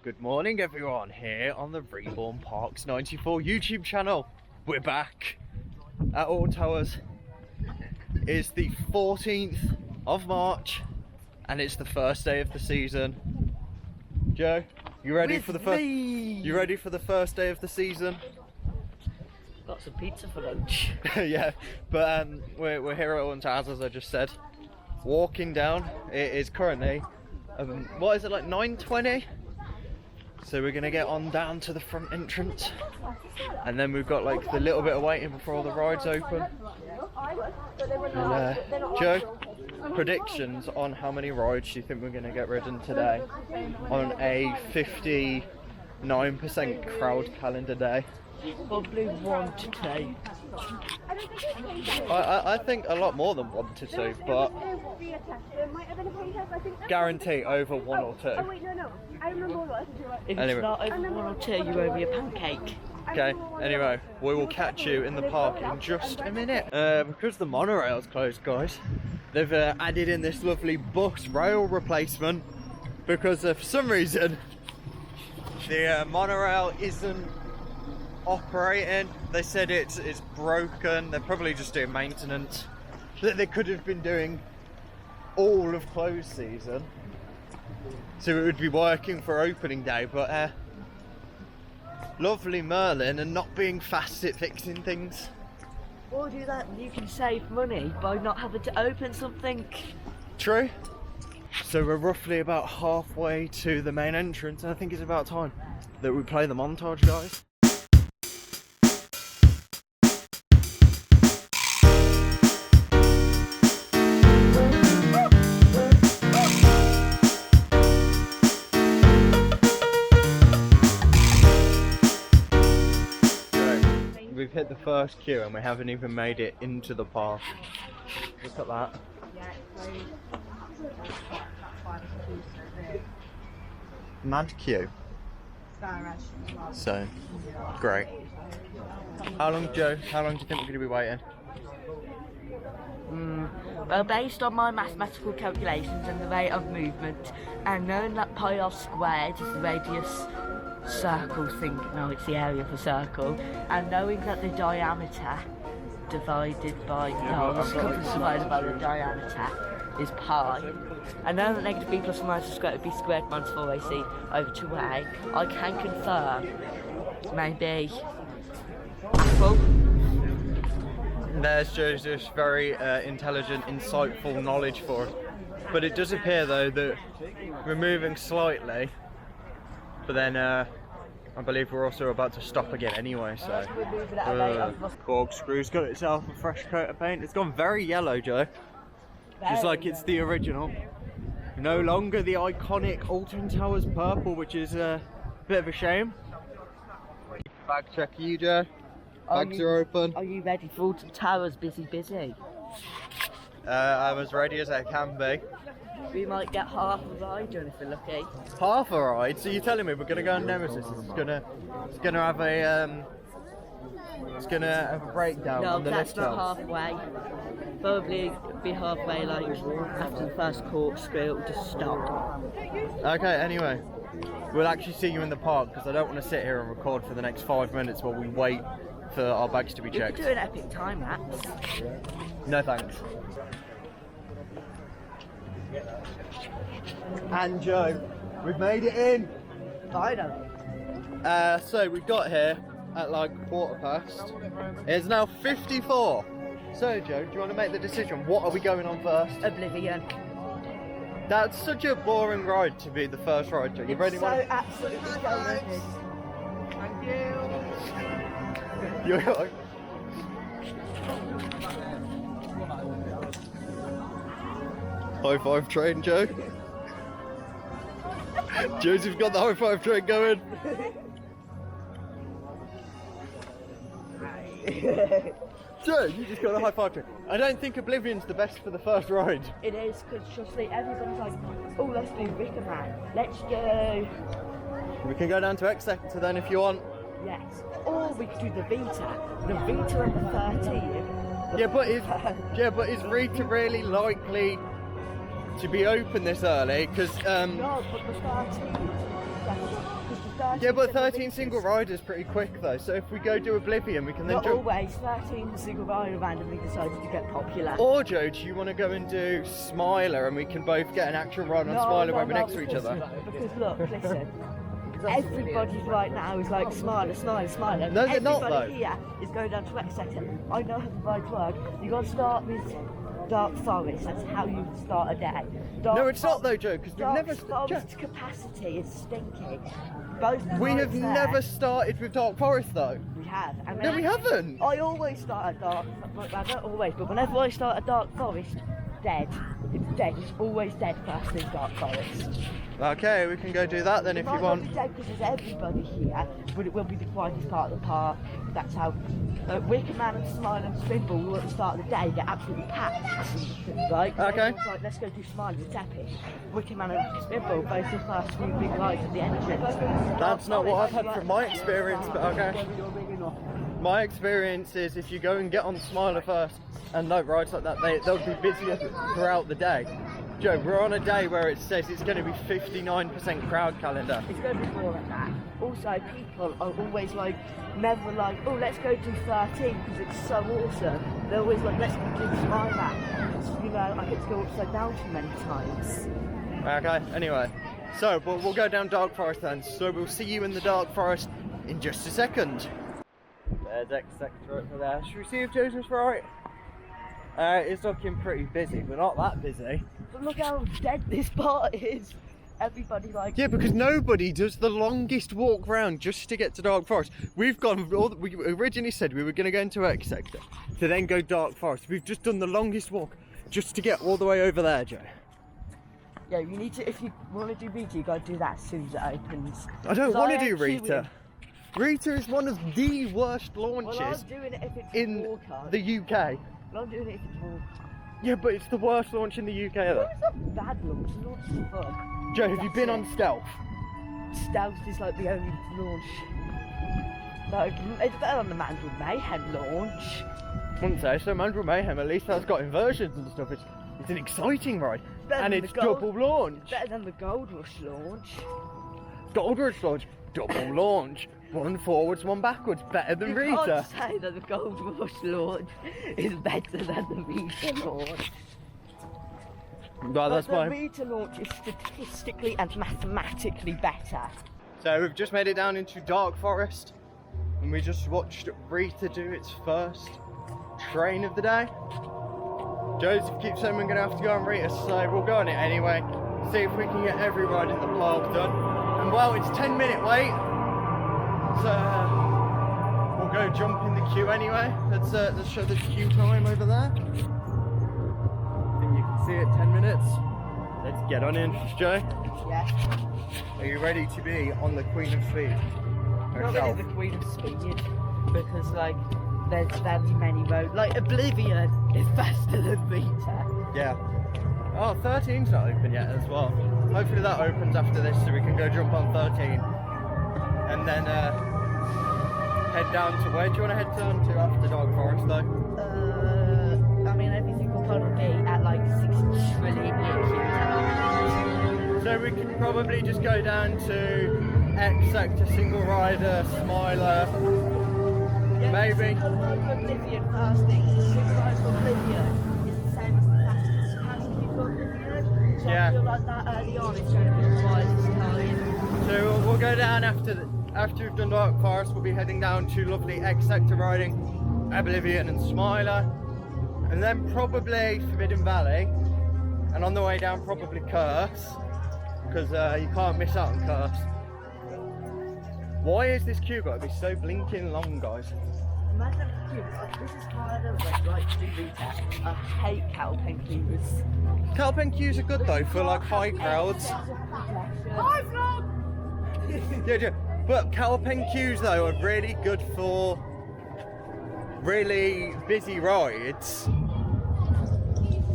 Good morning everyone, here on the Reborn Parks 94 YouTube channel. We're back at Alton Towers. It's the 14th of March and it's the first day of the season. Joe, you ready for the first? You ready for the first day of the season? Got some pizza for lunch. Yeah, but we're here at Alton Towers, as I just said. Walking down, it is currently what is it, like 9:20? So we're gonna get on down to the front entrance, and then we've got like the little bit of waiting before all the rides open. And, Joe, predictions on how many rides do you think we're gonna get ridden today on a 59% crowd calendar day? Probably 1 to 2. I think a lot more than 1 to 2, but guarantee over 1 or 2. If it's not over 1 or 2, you owe me a pancake. Okay, anyway, we will catch you in the park in just a minute. Because the monorail's closed, guys, they've added in this lovely bus rail replacement because for some reason the monorail isn't operating. They said it's broken. They're probably just doing maintenance that they could have been doing all of closed season, so it would be working for opening day, but lovely Merlin and not being fast at fixing things. Or do that and you can save money by not having to open something. True. So we're roughly about halfway to the main entrance, and I think it's about time that we play the montage, guys. We've hit the first queue and we haven't even made it into the park. Look at that. Mad queue. So, great. How long, Joe? How long do you think we're going to be waiting? Well, based on my mathematical calculations and the rate of movement, and knowing that pi r squared is the radius circle thing, no, it's the area of a circle, and knowing that the diameter divided by circumference divided by the diameter is pi, and knowing that negative b plus or minus squared would be squared minus 4ac over 2a, I can confirm maybe apple. There's just very intelligent, insightful knowledge for us. But it does appear though that we're moving slightly, but then I believe we're also about to stop again anyway, so Corkscrew's got itself a fresh coat of paint. It's gone very yellow, Joe, just like it's the original. No longer the iconic Alton Towers purple, which is a bit of a shame. Bag check, you, Joe. Bags are open. Are you ready for Alton Towers? Busy. I'm as ready as I can be. We might get half a ride if we're lucky. Half a ride? So you're telling me we're gonna go on Nemesis? It's gonna have a breakdown No, on the that's lift not hill. halfway. Probably be halfway, like after the first corkscrew, it'll just stop. Okay, anyway, we'll actually see you in the park because I don't want to sit here and record for the next 5 minutes while we wait for our bags to be You checked. could do an epic time lapse. No thanks. And Joe, we've made it in. Finally. So we got here at like 1:15. It's now 54. So Joe, do you want to make the decision? What are we going on first? Oblivion. That's such a boring ride to be the first ride, Joe. You ready? So absolutely delicious. Thank you. You're like... High five train, Joe. Joseph's got the high five train going. Joe, you just got a high five train. I don't think Oblivion's the best for the first ride. It is, because trust me, everybody's like, oh, let's do Ricker Man. Let's do... We can go down to X Sector then if you want. Yes. Or we could do the Vita. The Vita and the 13. Yeah, but is Rita really likely to be open this early? Because no, but the 13. Yeah, but 13 single riders pretty quick though. So if we go do Oblivion, we can then Not jump. always. 13 single rider randomly decided to get popular. Or Joe, do you want to go and do Smiler and we can both get an actual ride on Smiler where we're next to each other? Because look, listen. Everybody right now is like Smiler. No, they're not, though. Everybody here is going down to Exeter. I know how the rides work. You got to start with Dark Forest. That's how you start a day. No, it's not though, Joe, because we've never. Forest capacity is stinky. Both We have rides there- never started with Dark Forest though. We have. And No, we haven't. I always start at Dark. Well, not always, but whenever I start at Dark Forest, dead. It's dead. It's always dead first in Dark Forest. Okay, we can go do that then if you It might want. not be dead because there's everybody here, but it will be the quietest part of the park. That's how Wicker Man and Smile and Spinball will at the start of the day get absolutely packed. Right? Okay. Everyone's like, let's go do Smile, it's epic. Wicker Man and Spinball both the first few big rides at the entrance. That's not what I've had from my experience, but okay. My experience is if you go and get on Smiler first and no rides like that, they'll be busier throughout the day. Joe, we're on a day where it says it's going to be 59% crowd calendar. It's going to be more like that. Also, people are always like, never like, oh, let's go do 13 because it's so awesome. They're always like, let's go do Smiler. You know, I get to go upside down too many times. Okay, anyway. So, but we'll go down Dark Forest then. So we'll see you in the Dark Forest in just a second. There's Exeter over there. Should we see if Joseph's right? It's looking pretty busy, but not that busy. But look how dead this part is. Everybody like... Yeah, because nobody does the longest walk round just to get to Dark Forest. We've gone, we originally said we were going to go into Exeter to then go Dark Forest. We've just done the longest walk just to get all the way over there, Joe. Yeah, you need to, if you want to do Rita, you got to do that as soon as it opens. I don't 'Cause want I to do am queuing. Rita. Rita is one of the worst launches Well, I'm doing it if it's in Walker. the UK. Well, I'm doing it if it's Walker. Yeah, but it's the worst launch in the UK though. Well, it's not bad launch, it's not fun. Joe, have you been on That's Stealth? it. Stealth is like the only launch. Like, it's better than the Mandrill Mayhem launch. Wouldn't say so. Mandrill Mayhem, at least that's got inversions and stuff. It's an exciting ride. Better And than it's the Gold- double launch. Better than the Gold Rush launch. Gold Rush launch, double launch. One forwards, one backwards. Better than You Rita. can't say that the Gold Rush launch is better than the Rita launch. Well, that's But fine. the Rita launch is statistically and mathematically better. So we've just made it down into Dark Forest. And we just watched Rita do its first train of the day. Joseph keeps saying we're going to have to go on Rita, so we'll go on it anyway. See if we can get every ride in the park done. And well, it's 10-minute wait. So we'll go jump in the queue anyway. Let's show the queue time over there. I think you can see it, 10 minutes. Let's get on in, Joe. Yeah. Are you ready to be on the Queen of Speed Not really herself? the Queen of Speed, because like there's very many roads. Like Oblivion is faster than Rita. Yeah. Oh, 13's not open yet as well. Hopefully that opens after this so we can go jump on 13. And then head down to, where do you want to head down to after Dark Forest though? I mean everything will probably be at like 6 trillion years. So we can probably just go down to Exeter, Single Rider, Smiler, Yeah, maybe. Oblivion first thing. Synchronized Oblivion is the same as the fastest capacity for Oblivion. So Yeah. I feel like that early on is going to be the wisest time. So we'll go down after we've done Dark Forest. We'll be heading down to lovely Exeter riding Oblivion and Smiler, and then probably Forbidden Valley, and on the way down probably Curse, because you can't miss out on Curse. Why is this queue got to be so blinking long, guys? Imagine this is why I don't like to do Rita. I hate Calpen queues. Calpen queues are good though for like high crowds. Hi vlog! Yeah, but Calpen queues though are really good for really busy rides.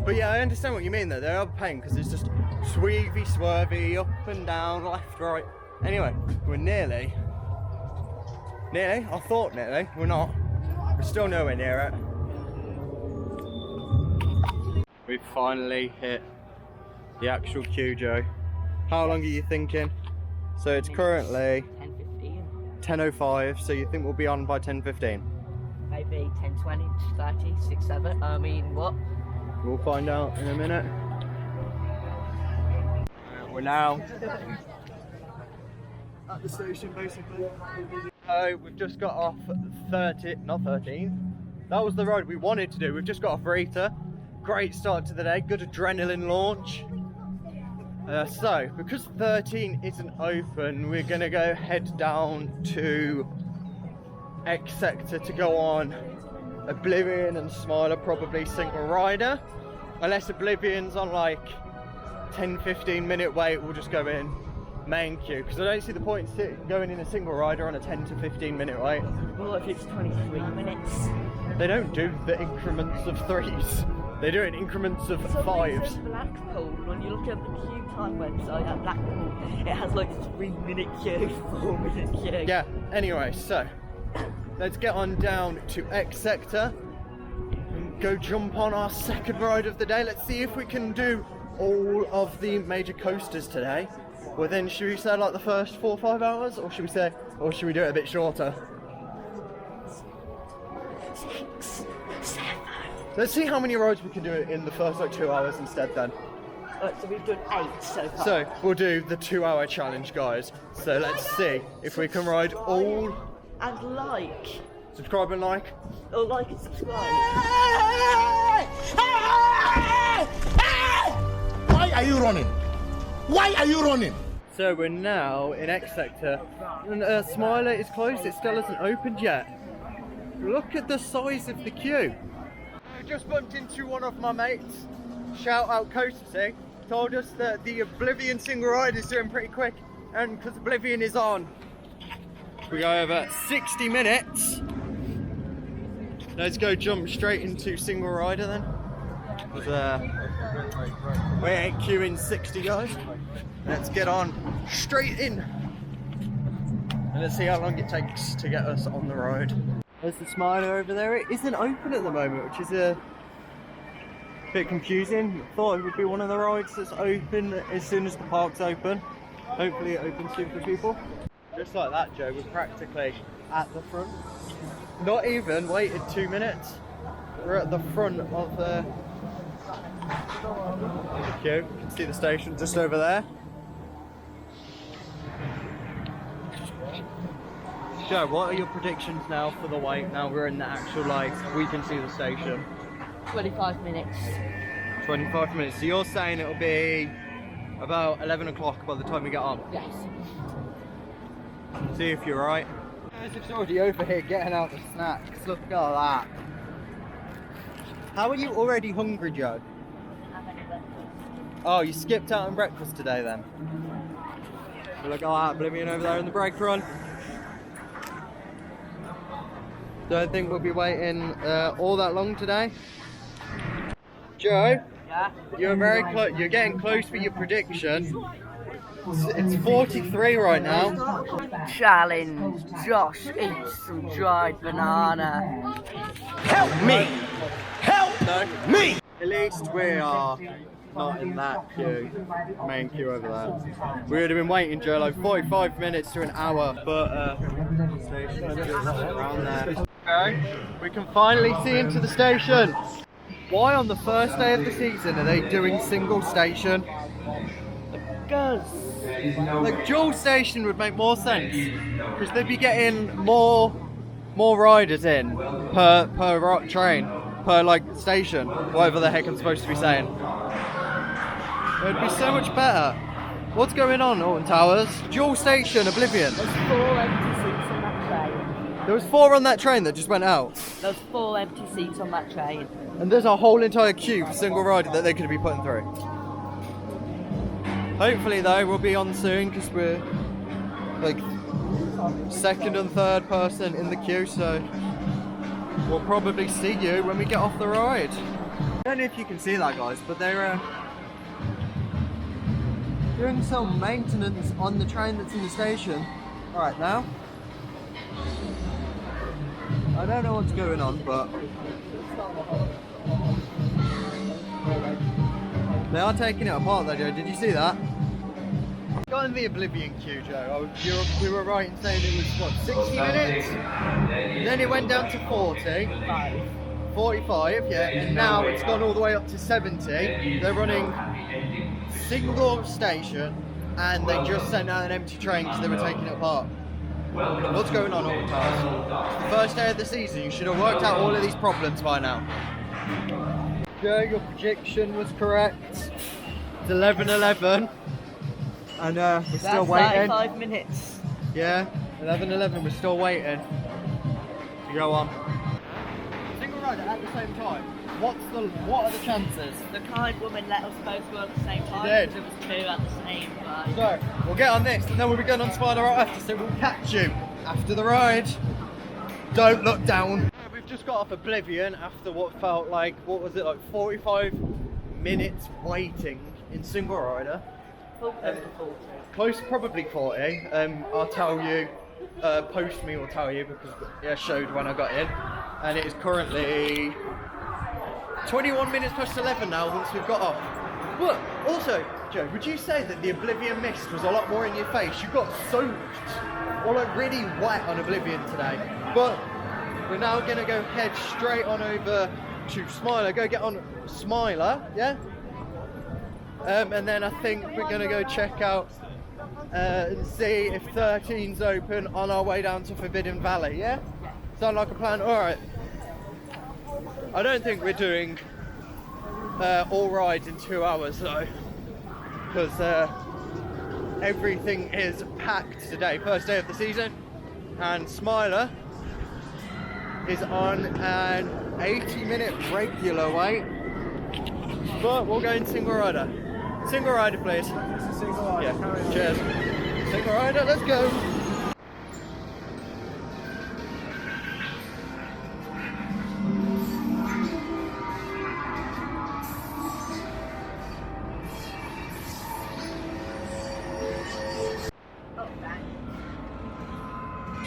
But yeah, I understand what you mean though. They are a pain because it's just sweevy, swervy, up and down, left, right. Anyway, we're nearly. I thought nearly. We're not. We're still nowhere near it. We've finally hit the actual queue, Joe. How long are you thinking? So it's currently 10:15. 10:05, so you think we'll be on by 10:15? Maybe 10, 20, 30, 6, 7. I mean, what? We'll find out in a minute. We're now at the station, basically. We've just got off not 13. That was the ride we wanted to do. We've just got off Rita. Great start to the day, good adrenaline launch. So, because 13 isn't open, we're gonna go head down to X Sector to go on Oblivion and Smiler, probably single rider. Unless Oblivion's on like 10-15 minute wait, we'll just go in main queue, because I don't see the point in going in a single rider on a 10 to 15 minute wait. Well, if it's 23 minutes. They don't do the increments of 3s. They do it in increments of 5s. Blackpool, when you look at the queue time website at Blackpool, it has like 3-minute queue, 4-minute queue. Yeah, anyway, so let's get on down to X Sector and go jump on our second ride of the day. Let's see if we can do all of the major coasters today. Within, should we say like the first 4 or 5 hours, or should we do it a bit shorter? 6, 7. Let's see how many rides we can do in the first like 2 hours instead then. So we've done 8 so far. So we'll do the 2-hour challenge, guys. So let's see if we can ride all. And like. Subscribe and like. Or like and subscribe. Why are you running? Why are you running? So we're now in X Sector, and Smiler is closed. It still hasn't opened yet. Look at the size of the queue. I just bumped into one of my mates. Shout out Coasty. Told us that the Oblivion single ride is doing pretty quick, and because Oblivion is on, we go over 60 minutes. Let's go jump straight into single rider then. We ain't queuing 60, guys. Let's get on straight in. And let's see how long it takes to get us on the road. There's the Smiler over there. It isn't open at the moment, which is a bit confusing. Thought it would be one of the rides that's open as soon as the park's open. Hopefully it opens soon for people. Just like that, Joe, we're practically at the front. Not even waited 2 minutes. We're at the front of the queue. You can see the station just over there. Joe, what are your predictions now for the wait? Now we're in the actual, like, we can see the station. 25 minutes. 25 minutes. So you're saying it'll be about 11 o'clock by the time we get on? Yes. See if you're right. It's already over here getting out the snacks. Look at that. How are you already hungry, Joe? Oh, you skipped out on breakfast today then? Look at that, Oblivion over there in the break run. Don't think we'll be waiting all that long today. Joe, Yeah? you're very close. You're getting close for your prediction. It's 43 right now. Challenge. Josh eats some dried banana. Help me! Help me! At least we are not in that queue, main queue over there. We would have been waiting, Joe, like 45 minutes to an hour, but station is just around there. Okay, we can finally see into the station. Why on the first day of the season are they doing single station? Because Like dual station would make more sense, because they'd be getting more riders in per train, per like station, whatever the heck I'm supposed to be saying. It'd be so much better. What's going on, Alton Towers? Dual station, Oblivion. there's 4 empty seats on that train. There was 4 on that train that just went out. There's 4 empty seats on that train. And there's a whole entire queue for single rider that they could be putting through. Hopefully though, we'll be on soon, because we're like second and third person in the queue, so we'll probably see you when we get off the ride. I don't know if you can see that, guys, but they're doing some maintenance on the train that's in the station right now. I don't know what's going on, but they are taking it apart though, Joe. Did you see that? Got in the Oblivion queue, Joe. We were right in saying it was, what, 60 minutes? Then it went down to 40. 45, yeah. And now it's gone all the way up to 70. They're running single station, and they just sent out an empty train because they were taking it apart. What's going on, Alton Towers? It's the first day of the season. You should have worked out all of these problems by now. Joe, your prediction was correct. It's 11:11, and we're still waiting. 35 minutes. Yeah, 11:11. We're still waiting to go on. Single rider at the same time. What are the chances? The kind woman let us both go at the same time. She did. Because it was two at the same time. So we'll get on this, and then we'll be going on Spider right after. So we'll catch you after the ride. Don't look down. We've just got off Oblivion after what felt like, what was it, like 45 minutes waiting in single rider. Close, probably 40. I'll tell you, post me will tell you, because it showed when I got in, and it is currently 21 minutes past 11 now once we've got off. But also, Joe, would you say that the Oblivion mist was a lot more in your face? You got soaked, or like really wet on Oblivion today. But we're now going to go head straight on over to Smiler. Go get on Smiler, yeah? And then I think we're going to go check out and see if 13's open on our way down to Forbidden Valley, yeah? Sound like a plan? Alright. I don't think we're doing all rides in 2 hours though, because everything is packed today, first day of the season, and Smiler is on an 80-minute regular wait, but we'll go in single rider. Single rider, please. Single rider. Yeah. Cheers. Single rider, let's go.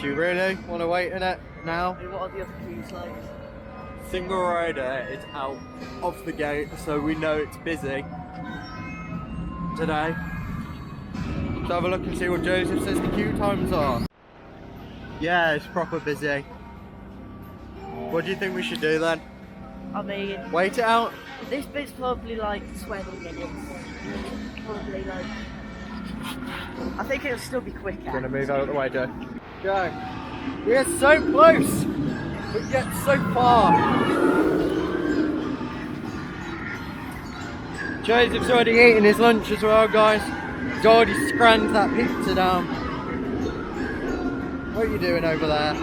Do you really want to wait in it now? What are the other queues like? Single rider is out of the gate, so we know it's busy today. Let's have a look and see what Joseph says the queue times are. Yeah, it's proper busy. What do you think we should do then? I mean, Wait it out? this bit's probably like 20 minutes. Probably like. I think it'll still be quicker. Gonna move out of the way, Joe. Joe, we are so close, but yet so far. Joseph's already eating his lunch as well, guys. He's already scranned that pizza down. What are you doing over there?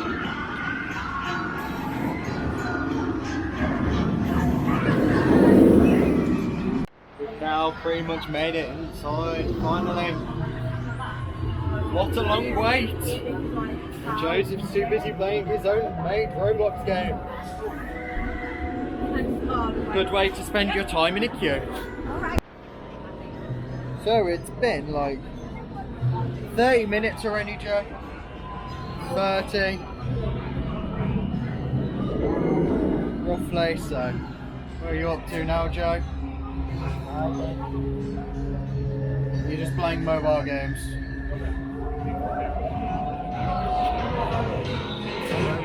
We've now pretty much made it inside, finally. What a long wait! Joseph's too busy playing his own made Roblox game. Good way to spend your time in a queue. So it's been like 30 minutes already, Joe. 30. Roughly, so. What are you up to now, Joe? You're just playing mobile games.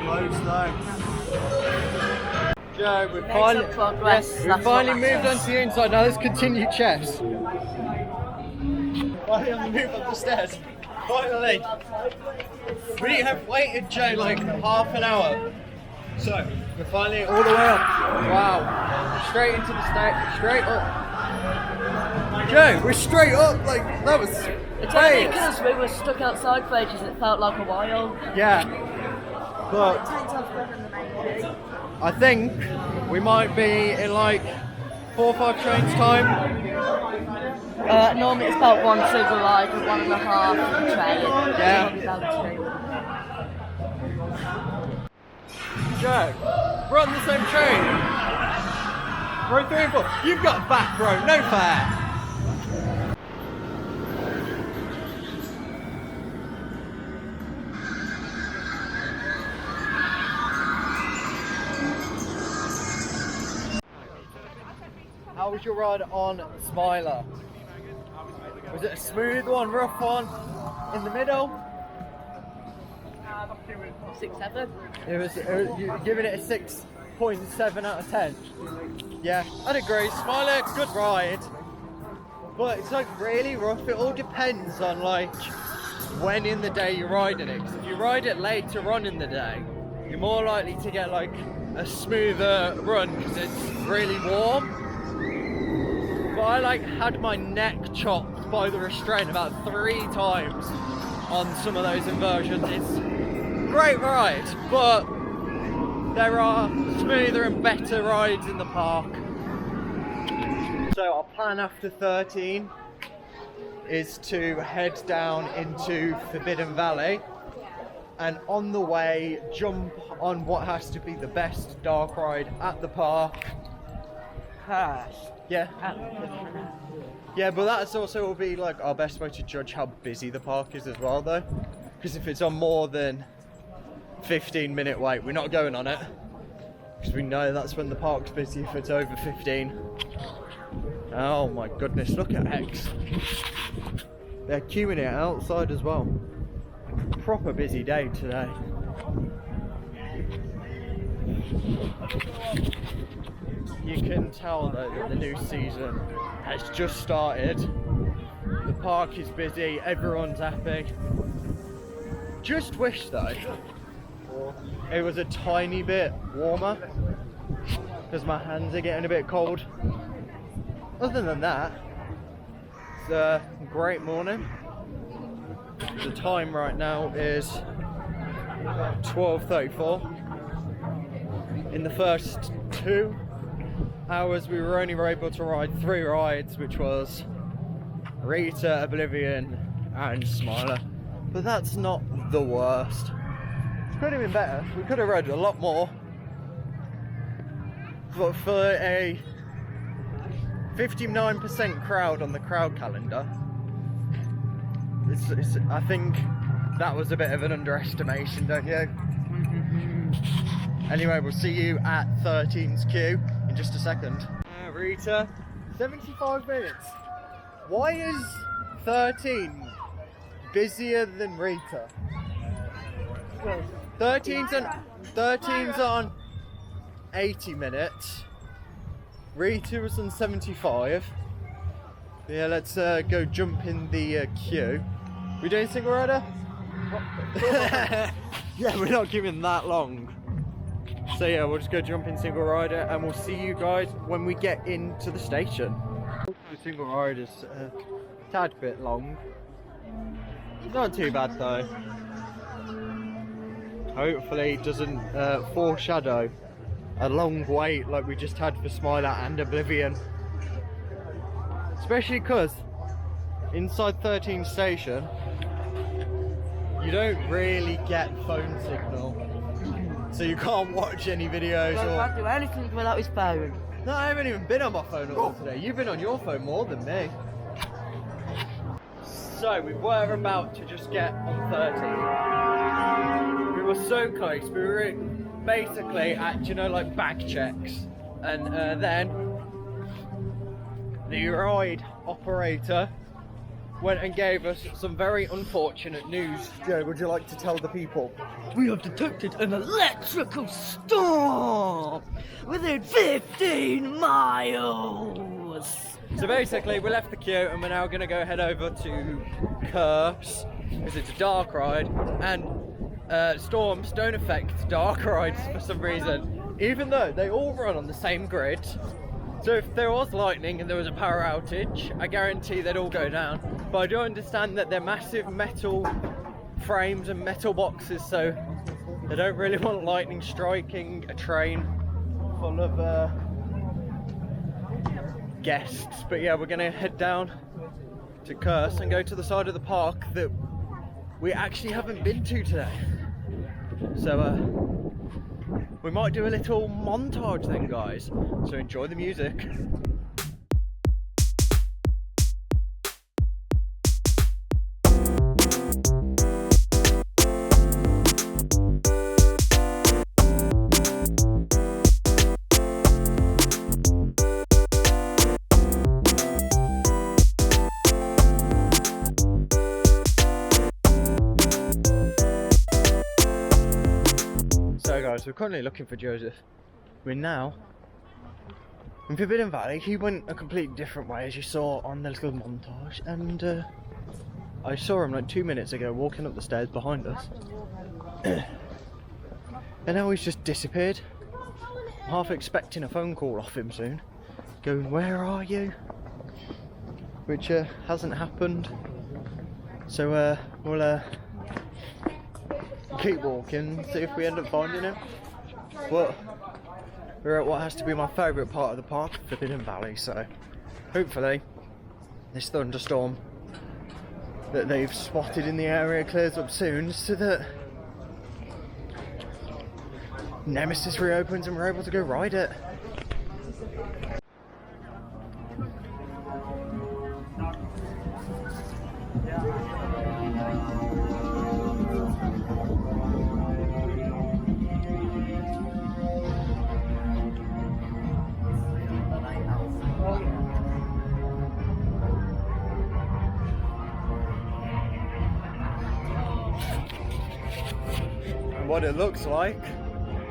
Close though. Joe, we've finally moved on to the inside. Now let's continue chess. Finally on the move up the stairs. Finally. We have waited, Joe, like half an hour. So, we're finally all the way up. Wow. Straight into the stack, straight up. Joe, we're straight up, like, that was It's only because we were stuck outside for ages and it felt like a while. Yeah. But I think we might be in like 4 or 5 trains time. Normally it's about 1 single ride and 1.5 train. Yeah. Joe, we're on the same train. Row 3 and 4. You've got back row, no fair. How was your ride on Smiler? Was it a smooth one, rough one, in the middle? 6, 7. You're giving it a 6.7 out of 10. Yeah, I'd agree. Smiler, good ride. But it's like really rough. It all depends on like when in the day you're riding it. Because if you ride it later on in the day, you're more likely to get like a smoother run because it's really warm. But I like had my neck chopped by the restraint about 3 times on some of those inversions. It's a great ride, but there are smoother and better rides in the park. So our plan after 13 is to head down into Forbidden Valley and on the way jump on what has to be the best dark ride at the park. Yeah. Yeah, but that's also will be like our best way to judge how busy the park is as well though. Because if it's on more than 15-minute wait, we're not going on it. Because we know that's when the park's busy if it's over 15. Oh my goodness, look at X. They're queuing it outside as well. Proper busy day today. You can tell though that the new season has just started. The park is busy, everyone's happy. Just wish though it was a tiny bit warmer because my hands are getting a bit cold. Other than that, it's a great morning. The time right now is 12:34. In the first 2 hours we were only able to ride 3 rides, which was Rita, Oblivion and Smiler. But that's not the worst. It could have been better. We could have rode a lot more. But for a 59% crowd on the crowd calendar, I think that was a bit of an underestimation, don't you? Anyway, we'll see you at 13's queue in just a second. Rita, 75 minutes. Why is 13 busier than Rita? 13's on 80 minutes. Rita was on 75. Yeah, let's go jump in the queue. We doing single rider? Yeah, we're not giving that long. So yeah, we'll just go jump in single rider and we'll see you guys when we get into the station. Single rider's a tad bit long. Not too bad though. Hopefully it doesn't foreshadow a long wait like we just had for Smiler and Oblivion. Especially because inside 13 station you don't really get phone signal, so you can't watch any videos. I can't do anything without his phone. No, I haven't even been on my phone at all today. You've been on your phone more than me. So we were about to just get on 13. We were so close. We were basically at, you know, like back checks, and then the ride operator went and gave us some very unfortunate news. Joe, would you like to tell the people? We have detected an electrical storm within 15 miles. So basically we left the queue and we're now going to go head over to Curse because it's a dark ride, and storms don't affect dark rides for some reason, even though they all run on the same grid. So if there was lightning and there was a power outage, I guarantee they'd all go down. But I do understand that they're massive metal frames and metal boxes, so they don't really want lightning striking a train full of guests. But yeah, we're gonna head down to Curse and go to the side of the park that we actually haven't been to today. So we might do a little montage then, guys, so enjoy the music. Towers. We're currently looking for Joseph. We're now in Forbidden Valley. He went a completely different way, as you saw on the little montage, and I saw him like 2 minutes ago walking up the stairs behind us. And now he's just disappeared. I'm half expecting a phone call off him soon, going, "Where are you?" Which hasn't happened. So we'll keep walking, see if we end up finding him. But we're at what has to be my favourite part of the park, Forbidden Valley, so hopefully this thunderstorm that they've spotted in the area clears up soon, so that Nemesis reopens and we're able to go ride it. And what it looks like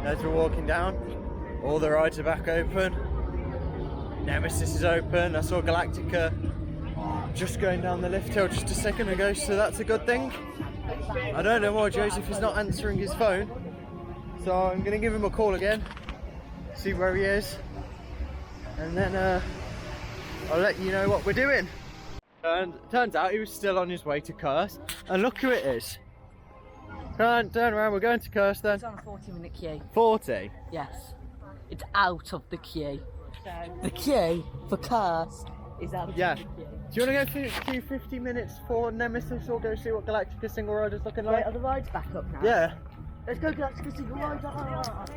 as we're walking down, all the rides are back open. Nemesis is open. I saw Galactica just going down the lift hill just a second ago, so that's a good thing. I don't know why Joseph is not answering his phone, so I'm going to give him a call again, see where he is, and then I'll let you know what we're doing. And turns out he was still on his way to Curse, and look who it is. Turn around, we're going to Curse then. It's on a 40-minute queue. 40? Yes. It's out of the queue. The queue for Curse is out of the queue. Do you want to go queue 50 minutes for Nemesis, or go see what Galactica single rider's looking like? Wait, are the rides back up now? Yeah. Let's go Galactica single rider.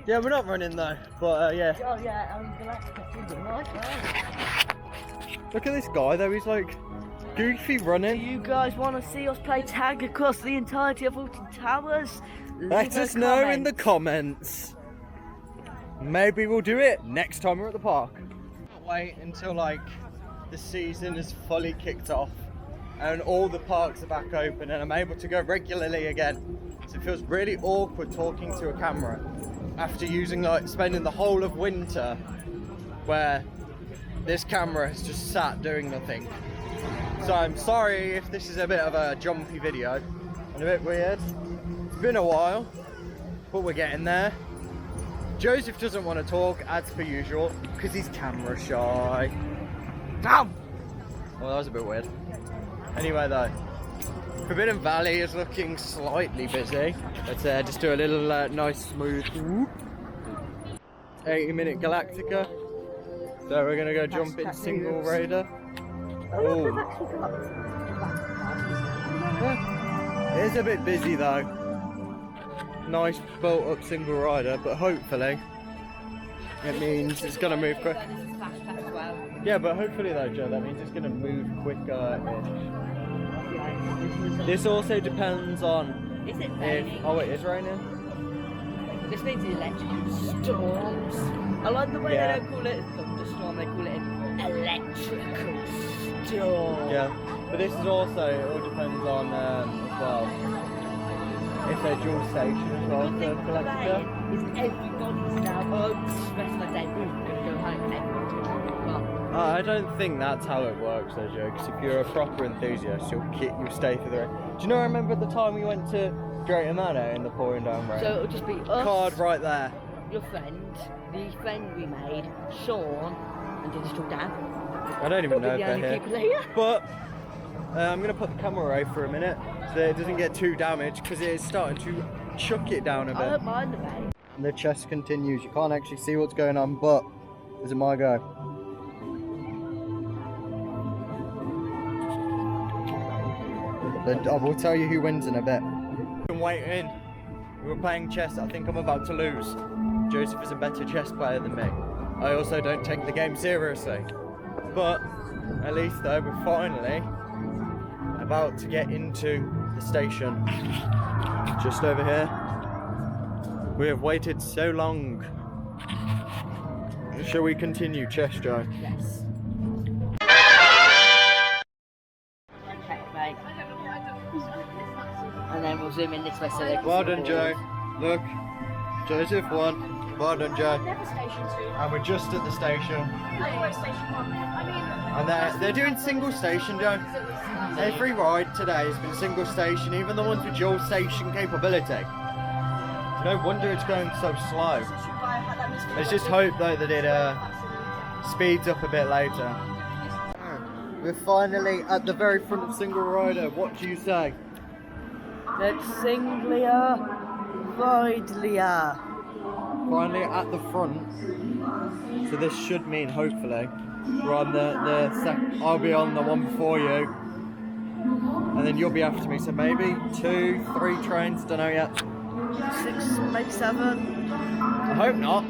Yeah, we're not running though, but yeah. Oh yeah, Galactica single rider. Look at this guy though, he's like goofy running. Do you guys want to see us play tag across the entirety of Alton Towers? Let us know in the comments. Maybe we'll do it next time we're at the park. Can't wait until like the season is fully kicked off and all the parks are back open and I'm able to go regularly again. So it feels really awkward talking to a camera after spending the whole of winter where this camera has just sat doing nothing. So I'm sorry if this is a bit of a jumpy video and a bit weird. It's been a while, but we're getting there. Joseph doesn't want to talk as per usual because he's camera shy. Damn! Well, that was a bit weird. Anyway though, Forbidden Valley is looking slightly busy. Let's just do a little nice smooth 80-minute Galactica. So we're gonna go jump in single raider. Oh, yeah. It is a bit busy though. Nice built up single rider, but hopefully it means it's gonna move quick. Yeah, but hopefully though, Joe, that means it's gonna move quicker. This also depends on if. Oh, it is raining. This means the electrical storms. I like the way they don't call it a thunderstorm, they call it an electrical storm. Yeah, but this is also, it all depends on as well, if they're dual station as well for Galactica. Is everybody's now, the rest of my day, going to go home and everyone's going to go. I don't think that's how it works though, Joe, because if you're a proper enthusiast, you'll stay for the rain. Do you know, remember the time we went to Greater Manor in the pouring down rain? So it'll just be us, card right there. Your friend, the friend we made, Sean, and Digital Dan. I don't even know if they're here. But I'm going to put the camera away for a minute so it doesn't get too damaged because it is starting to chuck it down a bit. I don't mind the rain. And the chest continues. You can't actually see what's going on, but is it my go? I will tell you who wins in a bit. Been waiting. We were playing chess. I think I'm about to lose. Joseph is a better chess player than me. I also don't take the game seriously. But at least though, we're finally about to get into the station. Just over here. We have waited so long. Shall we continue, Chess Joe? Yes. Checkmate. And then we'll zoom in this way so they can Well see done, the Joe. balls. Look, Joseph 1. Well done, Joe. Never station 2. And we're just at the station. Anyway, station 1. And they're doing single station, Joe. Every ride today has been single station, even the ones with dual station capability. No wonder it's going so slow. Let's just hope though that it speeds up a bit later. We're finally at the very front of Single Rider. What do you say? Let's singlier, widelier. Finally at the front. So this should mean hopefully we're on I'll be on the one before you. And then you'll be after me. So maybe 2, 3 trains, don't know yet. 6, maybe 7. I hope not.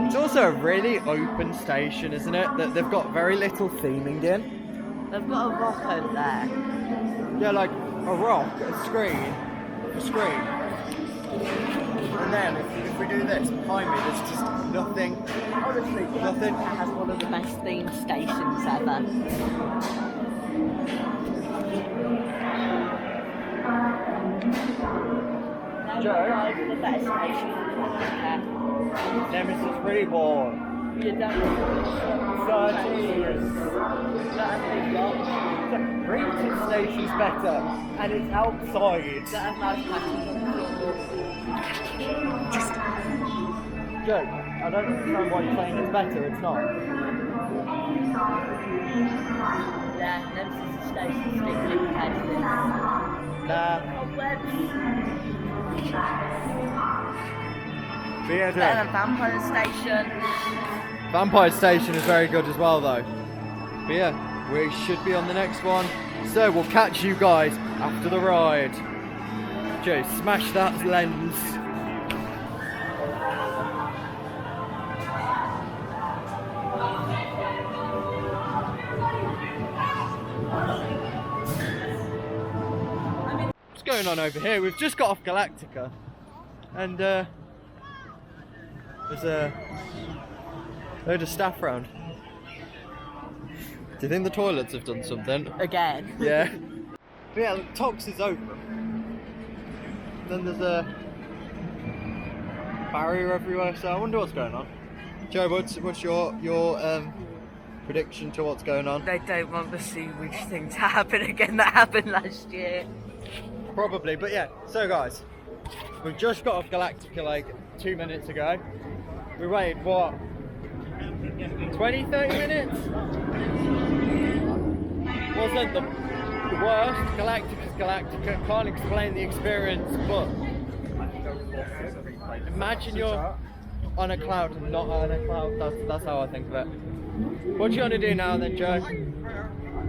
It's also a really open station, isn't it? That they've got very little theming in. They've got a rock over there. Yeah, like a rock, a screen. And then if we do this behind me, there's just nothing. Honestly, Nothing. It has one of the best themed stations ever. Joe? The best station in Nemesis Reborn. You don't 30 years. Reach station's better, and it's outside. that have nice patches on the floor. Just Joe, I don't understand why you're saying it's better, it's not. Yeah, Nemesis station strictly compared to this. Nah. But yeah, Joe. Better than Vampire Station. Vampire Station is very good as well though. But yeah, we should be on the next one. So we'll catch you guys after the ride. Joe, smash that lens. What's going on over here? We've just got off Galactica. And there's a load of staff around. Do you think the toilets have done something? Again. Yeah. But yeah, look, Tox is open. Then there's a barrier everywhere, so I wonder what's going on. Joe, what's your prediction to what's going on? They don't want the sewage thing to happen again that happened last year. Probably, but yeah. So guys, we've just got off Galactica like 2 minutes ago. We waited what? 20, 30 minutes? Wasn't the worst. Galactica's Galactica. Can't explain the experience, but imagine you're on a cloud and not on a cloud. That's how I think of it. What do you want to do now then, Joe?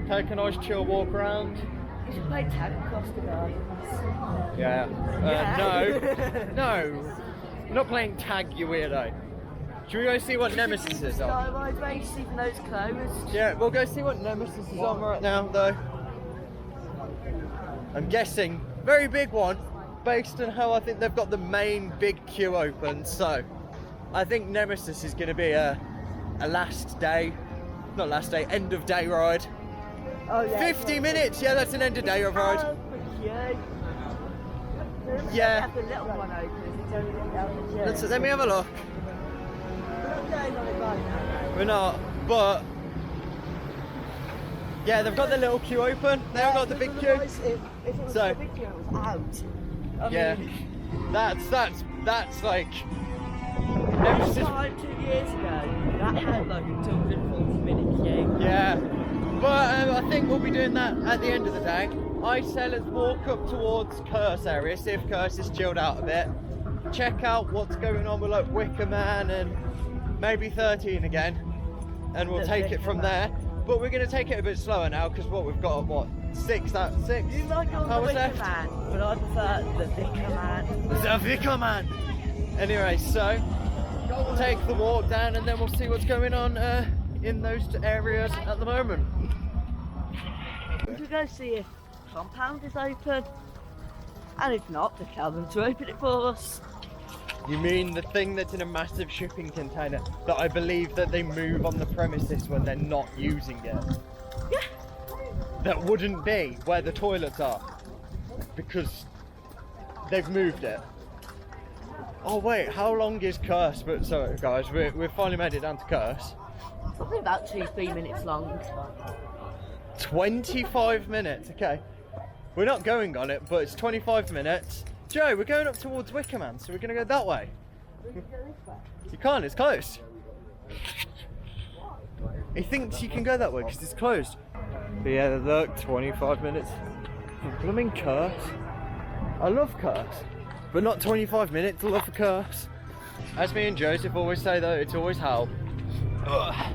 Take a nice chill walk around? You should play tag across the gardens. Yeah. Yeah. No. We're not playing tag, you weirdo. Should we go see what Nemesis is on? Skywide race, even though it's closed. Yeah, we'll go see what Nemesis is on right now, though. I'm guessing, very big one, based on how I think they've got the main big queue open. So, I think Nemesis is going to be a end of day ride. Oh yeah. 50 minutes, yeah, that's an end of day ride. Oh, cute. Yeah. Have the little one open. It's only down the chair. Let me have a look. We're not going on it right now. We're not, but yeah, they've got the little queue open. They haven't got the big queue. If it was So- the big queue, it was out. I Yeah, mean, that's like this Nemesis. time 2 years ago, that had like a 240-minute queue. Yeah, but I think we'll be doing that at the end of the day. I say let's walk up towards Curse area, see if Curse is chilled out a bit. Check out what's going on with like Wicker Man and maybe 13 again, and we'll take it from there. But we're going to take it a bit slower now because we've got what 6 You like on the hours Wicker left. Man, but I prefer the Vicar Man. The Vicar Man. Anyway, so we'll take the walk down and then we'll see what's going on in those areas at the moment. We could go see if Compound is open, and if not, they tell them to open it for us. You mean the thing that's in a massive shipping container that I believe that they move on the premises when they're not using it? Yeah. That wouldn't be where the toilets are. because they've moved it. Oh wait, how long is Curse? But so guys, we've finally made it down to Curse. Probably about 2-3 minutes long. 25 minutes, okay. We're not going on it, but it's 25 minutes. Joe, we're going up towards Wickerman, so we're going to go that way. You can't, it's closed. He thinks you can go that way because it's closed. But yeah, look, 25 minutes. Blooming Curse. I love Curse, but not 25 minutes. I love a Curse. As me and Joseph always say though, it's always hell. Ugh.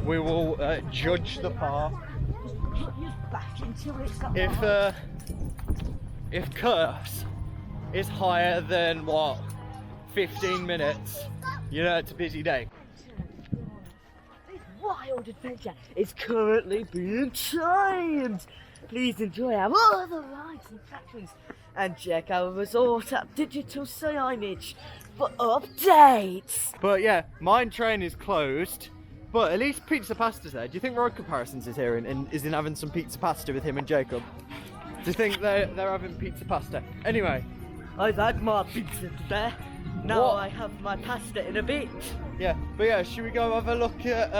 We will judge the park. If Curse is higher than what, 15 minutes, you know it's a busy day. This wild adventure is currently being timed. Please enjoy our other rides and attractions and check our resort at digital signage for updates. But yeah, Mine Train is closed, but at least Pizza Pasta's there. Do you think Road Comparisons is here and is in having some pizza pasta with him and Jacob? Do you think they're having pizza pasta? Anyway. I've had my pizza today. Now What? I have my pasta in a bit. Yeah, but yeah, should we go have a look at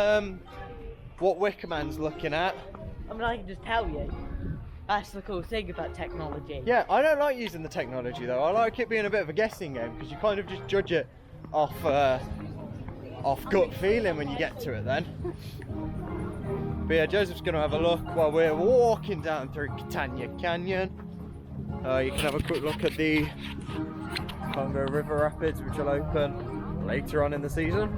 what Wickerman's looking at? I mean, I can just tell you. That's the cool thing about technology. Yeah, I don't like using the technology though. I like it being a bit of a guessing game because you kind of just judge it off gut feeling when you get to it then. But yeah, Joseph's going to have a look while we're walking down through Catania Canyon. You can have a quick look at the Congo River Rapids, which will open later on in the season.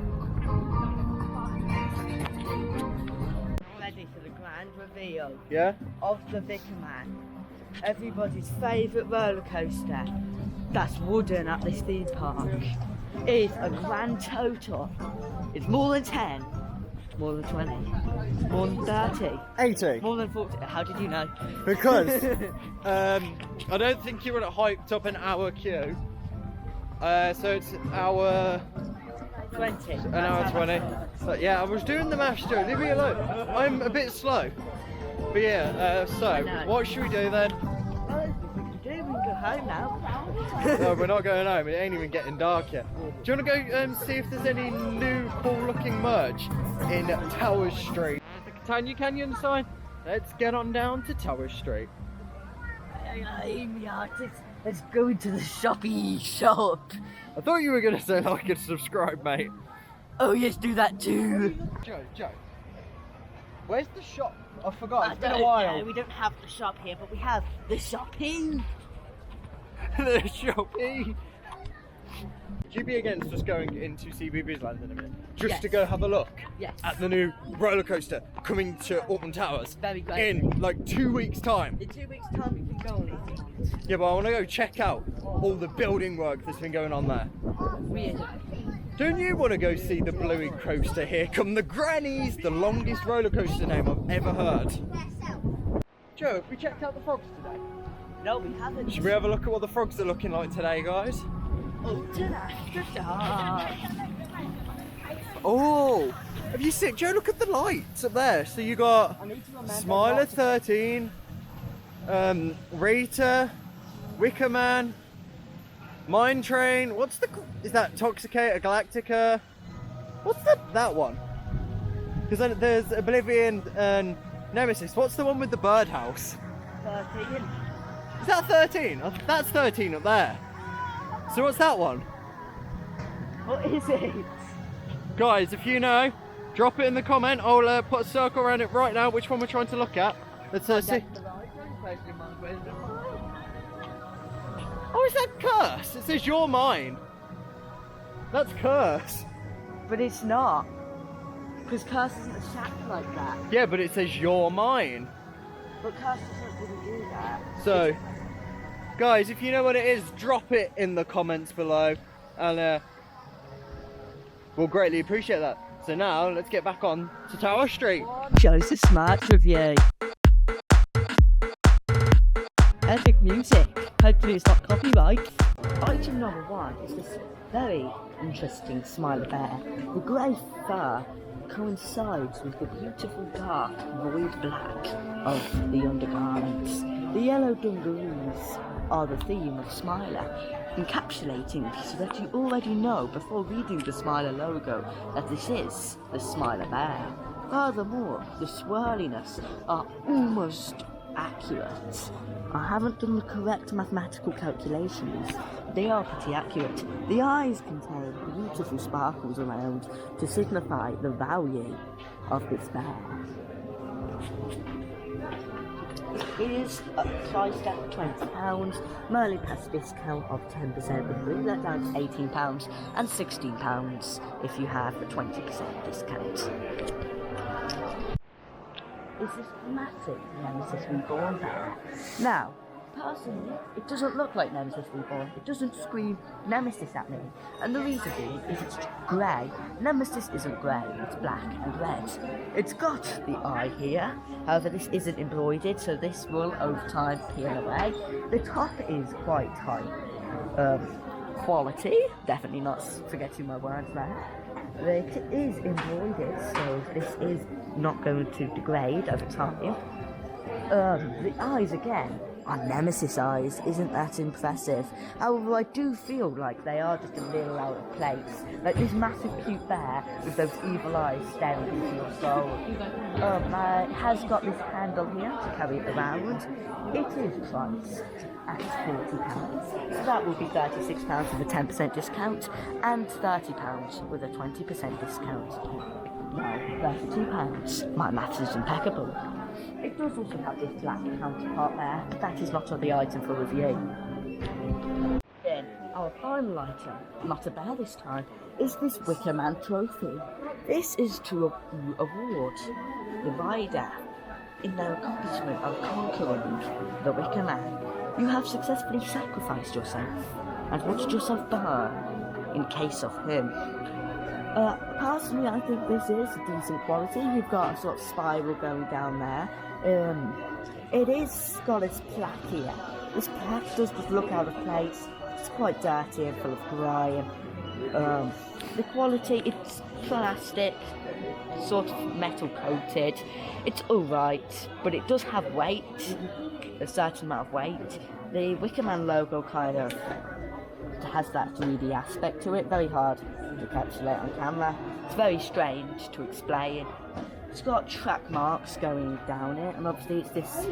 Ready for the grand reveal Yeah? of the Wickerman. Everybody's favourite roller coaster that's wooden at this theme park is a grand total. It's more than 10, more than 20, more than 30, 80. more than 40. How did you know? Because I don't think you would have hyped up an hour queue. So it's hour 20. an hour 20. So yeah, I was doing the maths, Joe. Leave me alone. I'm a bit slow. But yeah, so what should we do then? We can go home now. No, we're not going home. It ain't even getting dark yet. Do you want to go see if there's any new cool-looking merch in Towers Street? The Catania Canyon sign. Let's get on down to Towers Street. Let's go into the shoppy shop. I thought you were going to say like and subscribe, mate. Oh yes, do that too. Joe. Where's the shop? I forgot. It's been a No, while. we don't have the shop here, but we have the shopping. The shopping. Would you be against us going into CBeebies Land in a minute? Just to Yes. go have a look Yes. at the new roller coaster coming to Alton Towers Very great. in like 2 weeks' time. In 2 weeks' time, we can go on it. Yeah, but I want to go check out all the building work that's been going on there. Weird. Don't you want to go see the Bluey coaster? Here come the grannies, the longest roller coaster name I've ever heard. Joe, have we checked out the frogs today? No, we haven't. Should we have a look at what the frogs are looking like today, guys? Oh, ta-da. Oh, have you seen? Joe, look at the lights up there. So you got I need to remember Smiler not to- 13, Rita, Wickerman, Mine Train. What's the? Is that Toxicator Galactica? What's that one? Because then there's Oblivion and Nemesis. What's the one with the birdhouse? 13. Is that 13? Oh, that's 13 up there. So what's that one? What is it? Guys, if you know, drop it in the comment. I'll put a circle around it right now, which one we're trying to look at. Let's see. That's the right one, question mark, where's the line? Oh, is that Curse? It says you're mine. That's Curse. But it's not. Because Curse isn't a shack like that. Yeah, but it says you're mine. But Curse doesn't really do that. So, guys, if you know what it is, drop it in the comments below. And we'll greatly appreciate that. So now, let's get back on to Tower Street. Shows a smart review. Epic music. Hopefully it's not copyright. Item number 1 is this very interesting smiley bear. The grey fur coincides with the beautiful dark void black of the undergarments. The yellow yellow dungarees are the theme of Smiler, encapsulating so that you already know before reading the Smiler logo that this is the Smiler bear. Furthermore, the swirliness are almost accurate. I haven't done the correct mathematical calculations. They are pretty accurate. The eyes contain beautiful sparkles around to signify the value of this bear. It is priced at £20. Merely past discount of 10% would bring that down to £18 and £16 if you have a 20% discount. Is this massive Nemesis Reborn bear? Now, personally, it doesn't look like Nemesis Reborn. It doesn't scream Nemesis at me. And the reason being is it's grey. Nemesis isn't grey, it's black and red. It's got the eye here. However, this isn't embroidered, so this will over time peel away. The top is quite high quality. Definitely not forgetting my words there. It is embroidered, so this is not going to degrade over time. The eyes again are Nemesis eyes, isn't that impressive? However, I do feel like they are just a little out of place. Like this massive cute bear with those evil eyes staring into your soul. It has got this handle here to carry it around. It is priced at £40, so that will be £36 with a 10% discount and £30 with a 20% discount. Now, £32. My maths is impeccable. It does also have this black counterpart there, but that is not on the item for review. Then, our final item, not a bear this time, is this Wicker Man trophy. This is to award the rider in their accomplishment of conquering the Wicker Man. You have successfully sacrificed yourself and watched yourself burn in case of him. Personally, I think this is decent quality. You've got a sort of spiral going down there. It is got its plaque here. This plaque does just look out of place. It's quite dirty and full of grime. The quality, it's plastic, sort of metal coated. It's alright, but it does have weight, a certain amount of weight. The Wicker Man logo kind of has that 3D aspect to it, very hard to encapsulate on camera. It's very strange to explain. It's got track marks going down it, and obviously it's this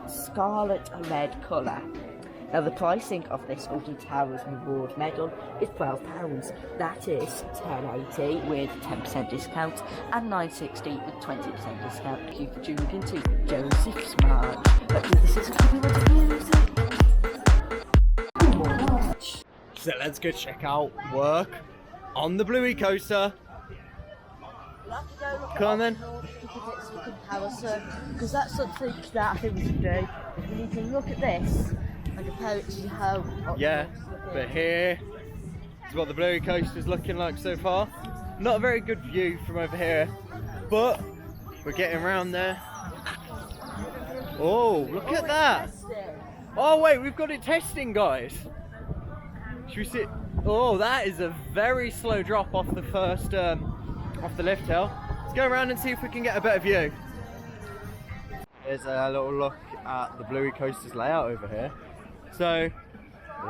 scarlet red colour. Now the pricing of this Alton Towers reward medal is £12. That is £10.80 with 10% discount and £9.60 with 20% discount. Thank you for tuning into Joseph Smart. This is So let's go check out work on the Bluey coaster. Come on then. Because that's something that I think we should do. We need to look at this and compare it to how. Yeah, but here is what the Bluey coaster is looking like so far. Not a very good view from over here, but we're getting around there. Oh, look at that! Oh wait, we've got it testing, guys. Should we see? Oh, that is a very slow drop off the first, off the lift hill. Let's go around and see if we can get a better view. Here's a little look at the Bluey coaster's layout over here. So,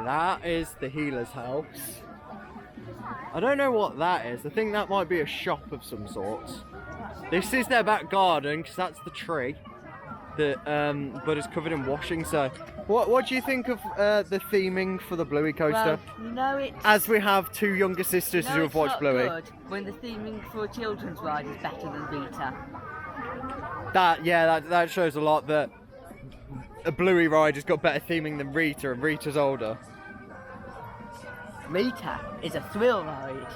that is the healer's house. I don't know what that is. I think that might be a shop of some sort. This is their back garden, because that's the tree that, but it's covered in washing. So, what do you think of the theming for the Bluey coaster? Well, no, it's... As we have two younger sisters who have watched Bluey. Good when the theming for a children's ride is better than Rita. That shows a lot that a Bluey ride has got better theming than Rita, and Rita's older. Rita is a thrill ride.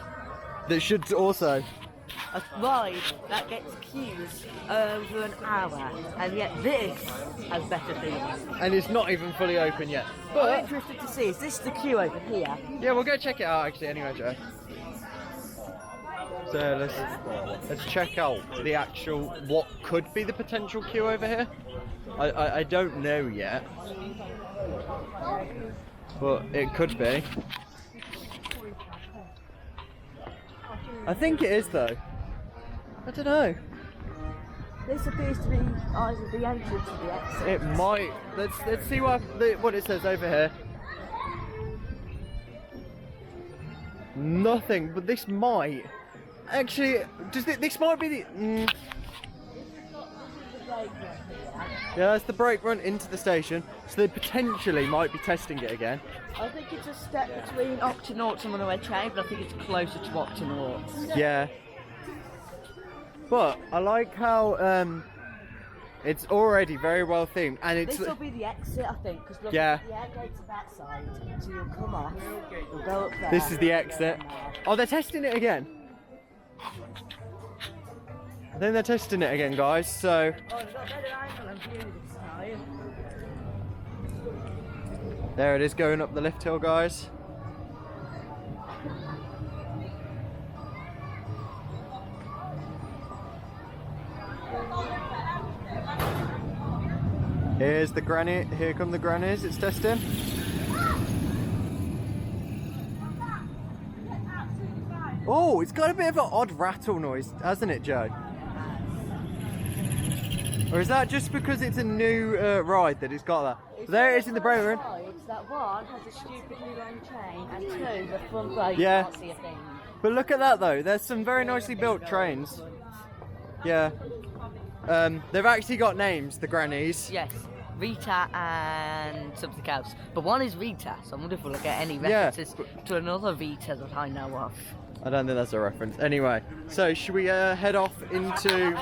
That should also... A ride that gets queues over an hour, and yet this has better theming. And it's not even fully open yet. But I'm interested to see, is this the queue over here? Yeah, we'll go check it out actually anyway, Joe. So let's check out the actual, what could be the potential queue over here. I don't know yet, but it could be. I think it is though. I don't know. This appears to be either the entrance or the exit. It might. Let's see what it says over here. Nothing, but this might. Actually, this might be the. Yeah, it's the brake run into the station, so they potentially might be testing it again. I think it's a step between Octonauts and Runaway Train, but I think it's closer to Octonauts. Yeah. But I like how it's already very well themed, and it's. This will be the exit, I think, because look, Yeah. the air gates are that side, so you'll come off, you'll go up there. This is the exit. Oh, they're testing it again. I think they're testing it again, guys. So. Oh, we've got a better angle and view this time. There it is, going up the lift hill, guys. Here's the granny. Here come the grannies. It's testing. Oh, it's got a bit of an odd rattle noise, hasn't it, Joe? Or is that just because it's a new ride that it's got that? There it is in the brake run. That one has a stupidly long chain, and two, the front row you Yeah. can't see a thing. But look at that though. There's some very nicely built trains. Yeah. They've actually got names, the grannies. Yes, Rita and something else. But one is Rita, so I wonder if we'll get any Yeah. references to another Rita that I know of. I don't think that's a reference. Anyway, so should we head off into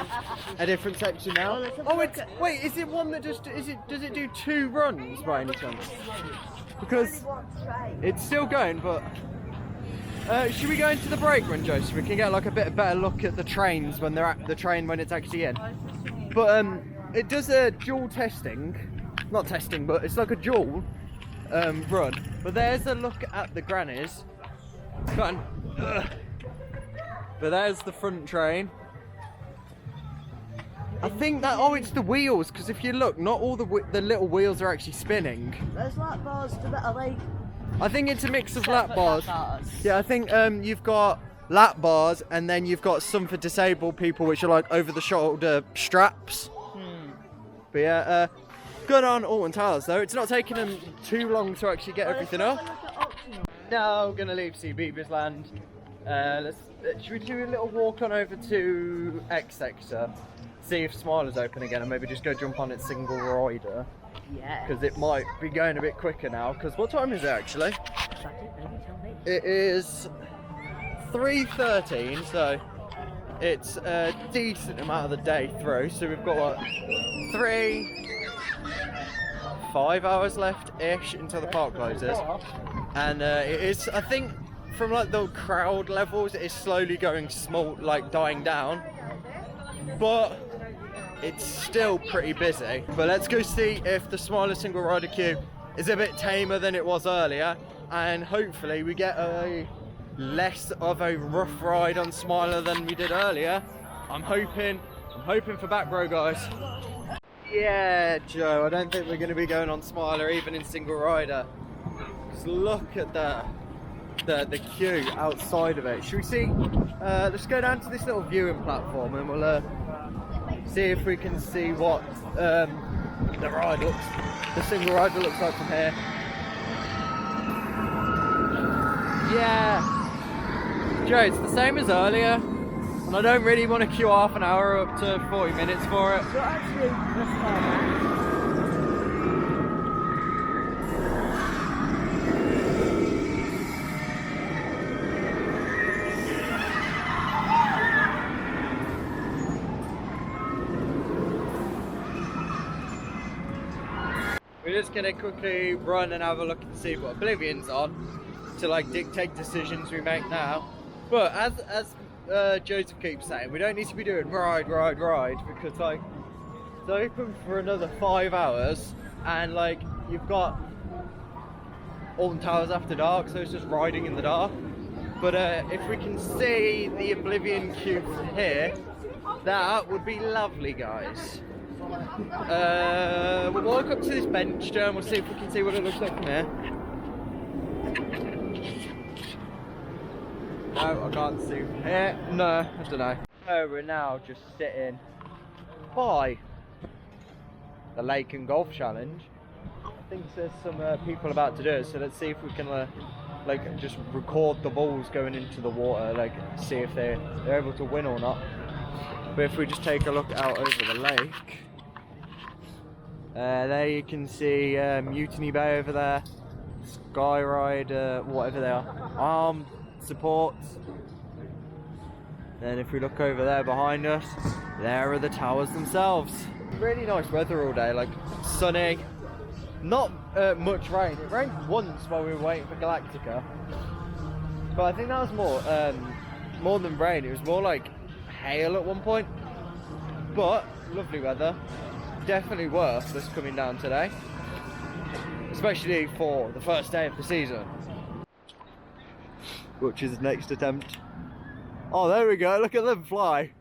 a different section now? Oh, wait. Is it one that does it do 2 runs by any chance? Because it's still going, but should we go into the brake run, Joe, so we can get like a better look at the trains when they're at the train when it's actually in? But it does a dual testing, not testing, but it's like a dual run. But there's a look at the grannies. Go on. But there's the front train. I think that, it's the wheels, because if you look, not all the little wheels are actually spinning. There's lap bars to that, are they? I think it's a mix of Separate lap bars. Yeah, I think you've got lap bars, and then you've got some for disabled people, which are like over the shoulder straps. But yeah, good on Alton Towers though. It's not taking them too long to actually get everything up. Now we're gonna leave CBeebies Land. Should we do a little walk on over to X sector, see if Smiler's open again, and maybe just go jump on its single rider? Yeah. Because it might be going a bit quicker now. Because what time is it actually? It is 3:13, so it's a decent amount of the day through. So we've got what, 5 hours left-ish until the park closes. And it is, I think, from like the crowd levels, it is slowly going small, like dying down. But it's still pretty busy. But let's go see if the Smiler single rider queue is a bit tamer than it was earlier, and hopefully we get a less of a rough ride on Smiler than we did earlier. I'm hoping for back row, guys. Yeah, Joe, I don't think we're going to be going on Smiler even in single rider. Just look at the queue outside of it. Should we see? Let's go down to this little viewing platform and we'll see if we can see what the single rider looks like from here. Yeah, Joe, it's the same as earlier, and I don't really want to queue half an hour up to 40 minutes for it. So actually, let's call that. We're just gonna quickly run and have a look and see what Oblivion's on to like dictate decisions we make now. But as Joseph keeps saying, we don't need to be doing ride because like it's open for another 5 hours, and like you've got Alton Towers after dark, so it's just riding in the dark. But if we can see the Oblivion queue from here, that would be lovely, guys. We'll walk up to this bench, Joe, and we'll see if we can see what it looks like from here. No, I can't see from here. No, I don't know. So we're now just sitting by the Lake and Golf Challenge. I think there's some people about to do it, so let's see if we can like just record the balls going into the water, like see if they're able to win or not. But if we just take a look out over the lake, there you can see Mutiny Bay over there, Skyride, whatever they are, arm supports. Then if we look over there behind us, there are the towers themselves. Really nice weather all day, like sunny, not much rain. It rained once while we were waiting for Galactica, but I think that was more than rain. It was more like hail at one point. But lovely weather, definitely worth us coming down today, especially for the first day of the season, which is the next attempt. Oh, there we go, look at them fly.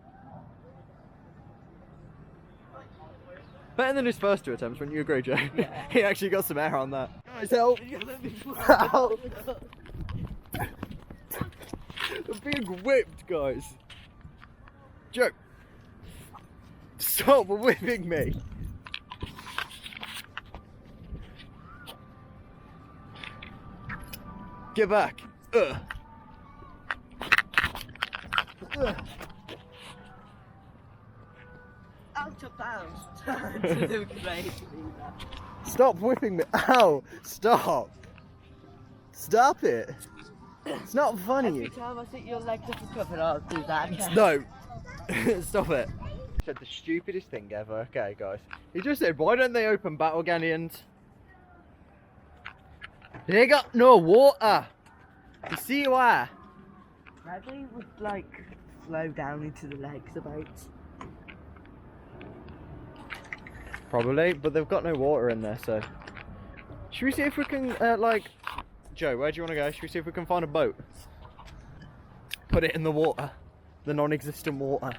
Better than his first 2 attempts, wouldn't you agree, Joe? Yeah. He actually got some air on that. Guys, help! Help! I'm being whipped, guys. Joe, stop whipping me. Get back. Ugh. Ugh. Alton Towers. Stop whipping me. Ow! Stop! Stop it! It's not funny. Every time I sit your legs up a cover, I'll do that again. No! Stop it. He said the stupidest thing ever. Okay, guys. He just said, why don't they open Battle Galleons? They got no water! You see why? Maybe it would like slow down into the legs a bit. Probably, but they've got no water in there, so. Should we see if we can, like. Joe, where do you want to go? Should we see if we can find a boat? Put it in the water. The non existent water.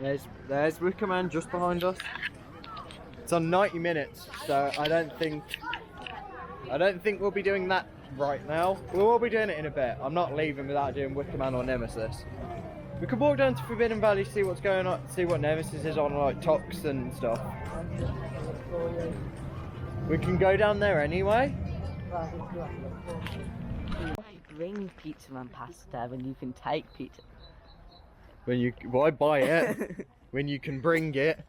There's Wickerman just behind us. It's on 90 minutes, so I don't think we'll be doing that right now. We will be doing it in a bit. I'm not leaving without doing Wickerman or Nemesis. We could walk down to Forbidden Valley, see what's going on, see what Nemesis is on, like Tox and stuff. We can go down there anyway. Bring Pizza Man pasta when you can take pizza. Why buy it when you can bring it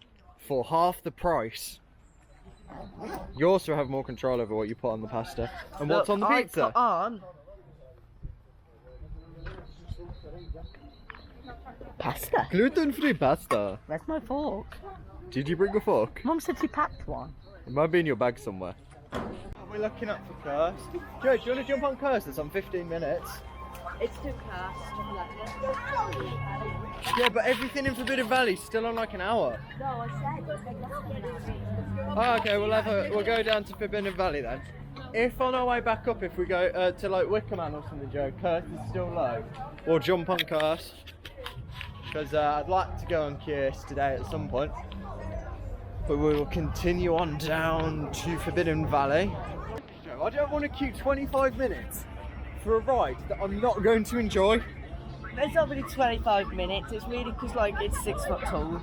for half the price? You also have more control over what you put on the pasta and what's on the pizza. I put on pasta. Gluten-free pasta. Where's my fork? Did you bring a fork? Mum said she packed one. It might be in your bag somewhere. We're looking up for Curse. Joe, do you want to jump on Curse? It's on 15 minutes. It's too cursed. Yeah, but everything in Forbidden Valley's still on like an hour. No, I said. Oh, okay, we'll go down to Forbidden Valley then. If on our way back up, if we go to like Wickerman or something, Joe, Curse is still low, we'll jump on Curse. Because I'd like to go on Curse today at some point. But we will continue on down to Forbidden Valley. Joe, I don't want to queue 25 minutes for a ride that I'm not going to enjoy. It's not really 25 minutes, it's really because like it's 6 foot tall.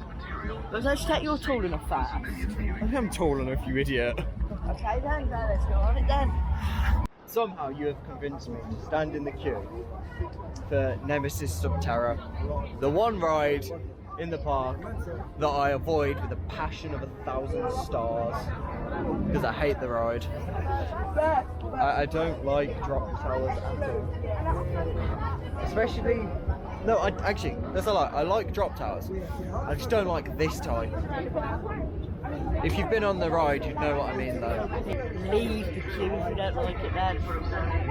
But let's take your tall enough fast. I am tall enough, you idiot. Okay then, let's go on it then. Somehow you have convinced me to stand in the queue for Nemesis Subterra, the one ride in the park that I avoid with a passion of 1,000 stars because I hate the ride. I don't like drop towers at all. Especially, no, actually, that's a lie. I like drop towers. I just don't like this type. If you've been on the ride, you'd know what I mean though. Leave the queue if you don't like it then.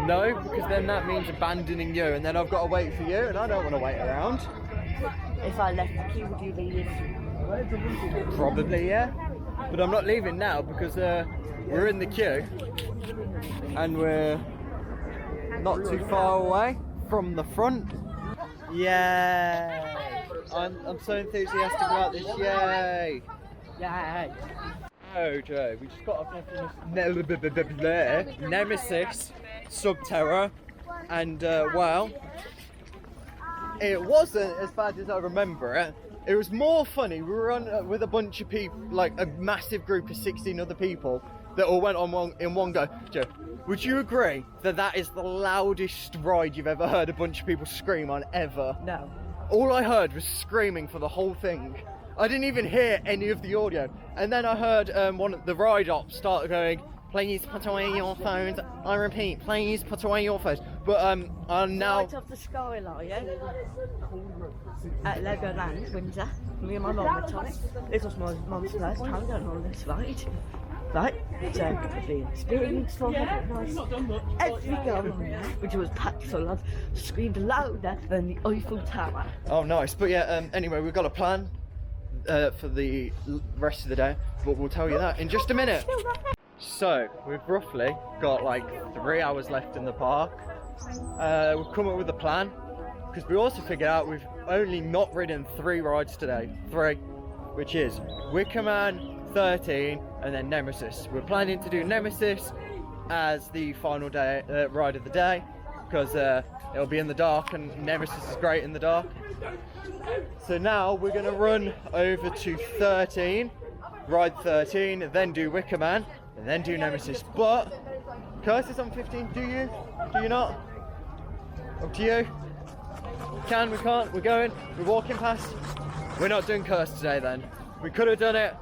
No, because then that means abandoning you and then I've got to wait for you and I don't want to wait around. If I left the queue, would you leave? Probably, yeah. But I'm not leaving now because we're in the queue and we're not too far away from the front. Yeah! I'm so enthusiastic about this, yay! Yay! Oh Joe, we just got off Nemesis Subterra and well, it wasn't as bad as I remember it. It was more funny. We were on with a bunch of people, like a massive group of 16 other people that all went on in one go. Joe, would you agree that that is the loudest ride you've ever heard a bunch of people scream on ever? No. All I heard was screaming for the whole thing. I didn't even hear any of the audio. And then I heard one of the ride ops start going, please put away your phones. I repeat, please put away your phones. But I'm now... Right off the skyline at Legoland, Windsor. Me and my mum went on it. This was my mum's first time going on this ride. Right, so the experience for her was every girl on there, which was packed full of, screamed louder than the Eiffel Tower. Oh, nice. But yeah, anyway, we've got a plan for the rest of the day, but we'll tell you that in just a minute. So, we've roughly got like 3 hours left in the park. We've come up with a plan, because we also figured out we've only not ridden 3 rides today. 3, which is Wicker Man, 13, and then Nemesis. We're planning to do Nemesis as the final day ride of the day, because it'll be in the dark, and Nemesis is great in the dark. So now we're going to run over to 13, ride 13, then do Wicker Man, and then do Nemesis. But Curtis on 15, do you? Do you not? Up to you. Can, we can't, we're going, we're walking past. We're not doing Curse today then. We could have done it.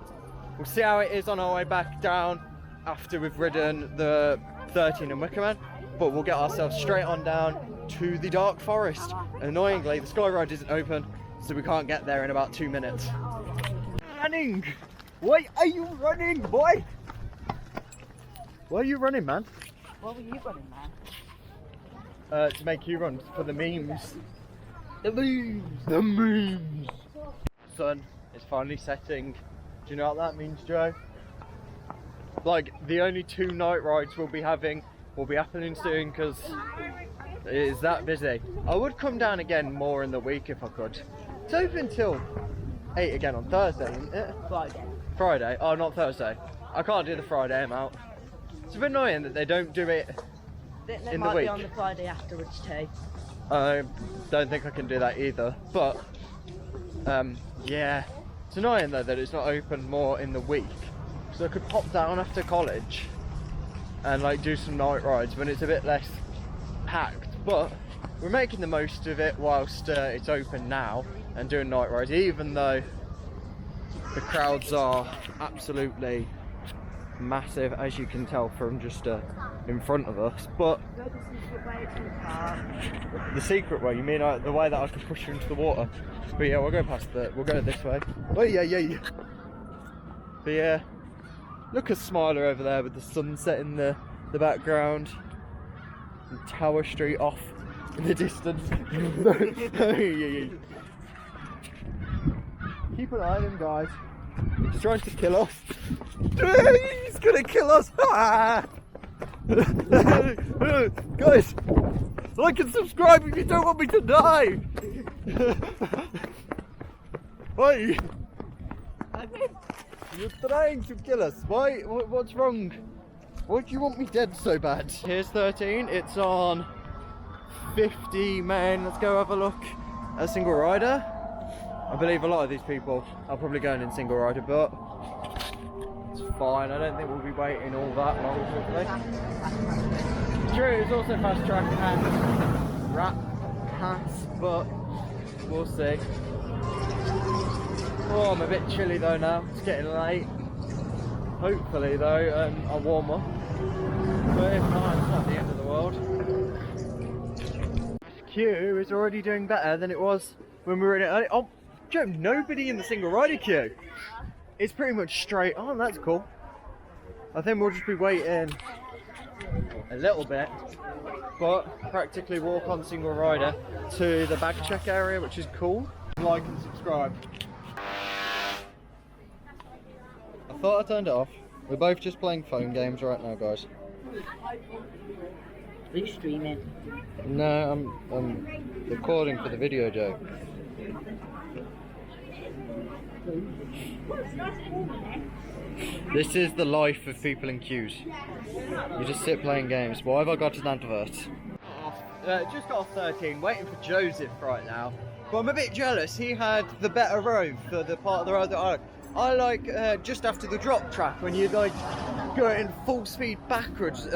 We'll see how it is on our way back down after we've ridden the 13 and Wicker Man, but we'll get ourselves straight on down to the Dark Forest. Annoyingly, the Sky Ride isn't open, so we can't get there in about 2 minutes. Running! Why are you running, boy? Why are you running, man? What were you running, man? To make you run for the memes. The moves! The memes! Sun is finally setting. Do you know what that means, Joe? Like, the only 2 night rides we'll be having will be happening soon, because it is that busy. I would come down again more in the week if I could. It's open till 8 again on Thursday, isn't it? Friday. Friday? Oh, not Thursday. I can't do the Friday, I'm out. It's a bit annoying that they don't do it They in the might week. be on the Friday afterwards too. I don't think I can do that either, but yeah, it's annoying though that it's not open more in the week, so I could pop down after college and like do some night rides when it's a bit less packed, but we're making the most of it whilst it's open now and doing night rides, even though the crowds are absolutely massive, as you can tell from just in front of us. But Go the secret way to the park. the secret way, you mean the way that I could push you into the water? But yeah, we'll go past that. We'll go this way. Oh yeah. But yeah, look at Smiler over there with the sunset in the background, and Tower Street off in the distance. Keep an eye on him, guys. He's trying to kill us. He's gonna kill us. Guys, like and subscribe if you don't want me to die. Why? You're trying to kill us. Why? What's wrong? Why do you want me dead so bad? Here's 13. It's on 50 men. Let's go have a look at a single rider. I believe a lot of these people are probably going in single rider, but it's fine. I don't think we'll be waiting all that long, hopefully. True, it's also fast track and rat pass, but we'll see. Oh, I'm a bit chilly though now. It's getting late. Hopefully though, I'll warm up. But if not, it's not the end of the world. Queue is already doing better than it was when we were in it earlier. Oh, Joe, nobody in the single rider queue. It's pretty much straight on. That's cool. I think we'll just be waiting a little bit, but practically walk on single rider to the bag check area, which is cool. Like and subscribe. I thought I turned it off. We're both just playing phone games right now, guys. Are you streaming? No, I'm recording for the video, Joe. This is the life of people in queues. You just sit playing games. Why have I got an advert? Just got off 13, waiting for Joseph right now. But I'm a bit jealous. He had the better road for the part of the road that I like. Just after the drop track when you like go in full speed backwards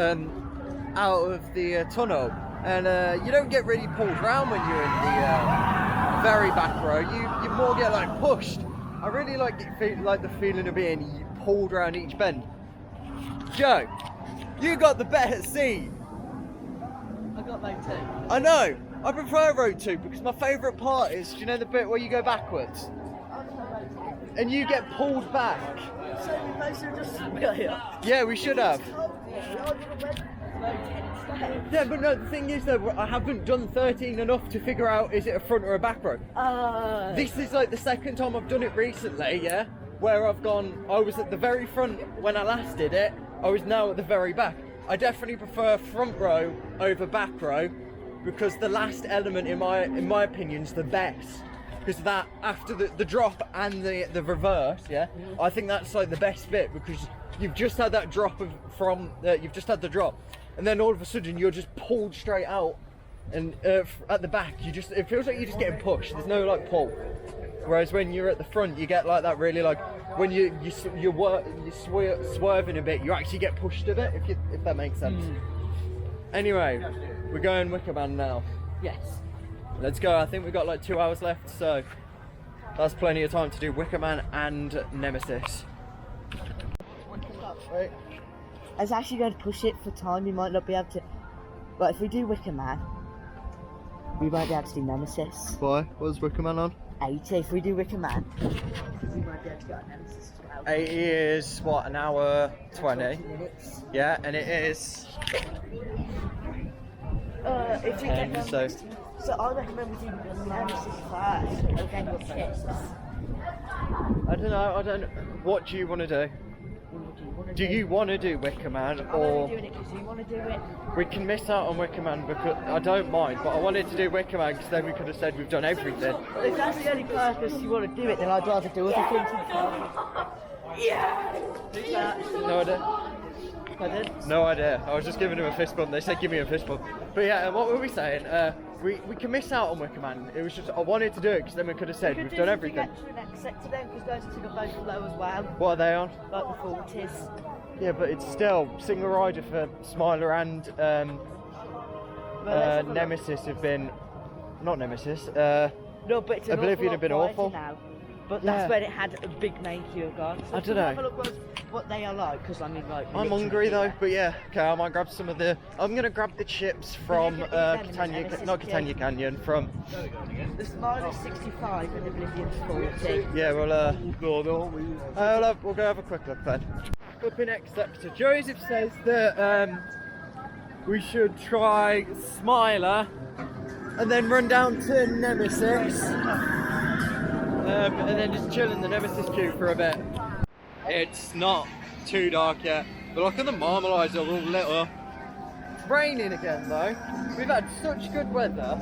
out of the tunnel, and you don't get really pulled around when you're in the very back row. You more get like pushed. I really like the feeling of being pulled around each bend. Joe, you got the better seat. I got mine too. I know. I prefer road 2 because my favourite part is, do you know the bit where you go backwards? And you get pulled back. So we both should just split it. Yeah, we should have. Yeah, but no, the thing is though, I haven't done 13 enough to figure out is it a front or a back row. This is like the second time I've done it recently, yeah? Where I've gone, I was at the very front when I last did it, I was now at the very back. I definitely prefer front row over back row because the last element in my opinion is the best. Because that, after the drop and the reverse, yeah, I think that's like the best bit because you've just had that drop you've just had the drop, and then all of a sudden you're just pulled straight out, and at the back it feels like you're just getting pushed. There's no like pull. Whereas when you're at the front, you get like that really like when you're swerving a bit, you actually get pushed a bit if that makes sense. Anyway, we're going Wicker Man now. Yes. Let's go. I think we've got like 2 hours left, so that's plenty of time to do Wicker Man and Nemesis. Wait. I was actually going to push it for time. You might not be able to. But if we do Wicker Man, we won't be able to do Nemesis. Why? What's Wicker Man on? 80. If we do Wicker Man, we might be able to get on Nemesis as well. 80 is what, an hour 20? 20 minutes. Yeah, and it is. If we get So So I recommend we do Nemesis first, and then we'll tips. I don't know. What do you want to do? Do you want to do Wicker Man, I'm or only doing it because you want to do it. we can miss out on Wicker Man because I don't mind, but I wanted to do Wicker Man because then we could have said we've done everything. If that's the only purpose you want to do it, then I'd rather do other things. No idea. Pardon? No idea. I was just giving him a fist bump. They said give me a fist bump. But yeah, what were we saying? We can miss out on Wicker Man. It was just I wanted to do it because then we could have said we've done everything. Extra next sector then, because those two are both low as well, What are they on? like the 40s. Yeah, but it's still single rider for Smiler and Nemesis have been not Nemesis. No, but it's an Oblivion awful have been lot awful. quieter now. But Yeah. that's when it had a big main queue of guards. So I don't know. Have a look what they are like, because I mean, like. I'm literally hungry though, there. but yeah, okay, I might grab some of the. I'm gonna grab the chips from Can you get these Catania, Nemesis not queue? Catania Canyon, from. The Smile is 65 and Oblivion's 40. Yeah, we'll go have a quick look then. Up in next sector, Joseph says that we should try Smiler and then run down to Nemesis and then just chill in the Nemesis queue for a bit. It's not too dark yet, but look at the Marmalades are all lit up. It's raining again though. We've had such good weather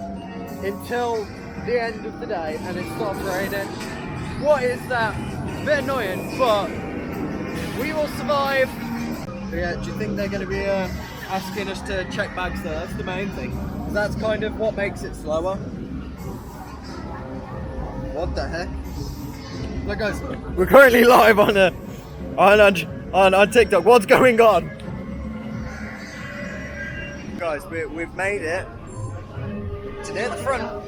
until the end of the day and it stops raining. What is that? It's a bit annoying, but we will survive. But yeah, do you think they're going to be asking us to check bags there? That's the main thing. That's kind of what makes it slower. What the heck? Look guys, we're currently live on TikTok. What's going on? Guys, we've made it to near the front.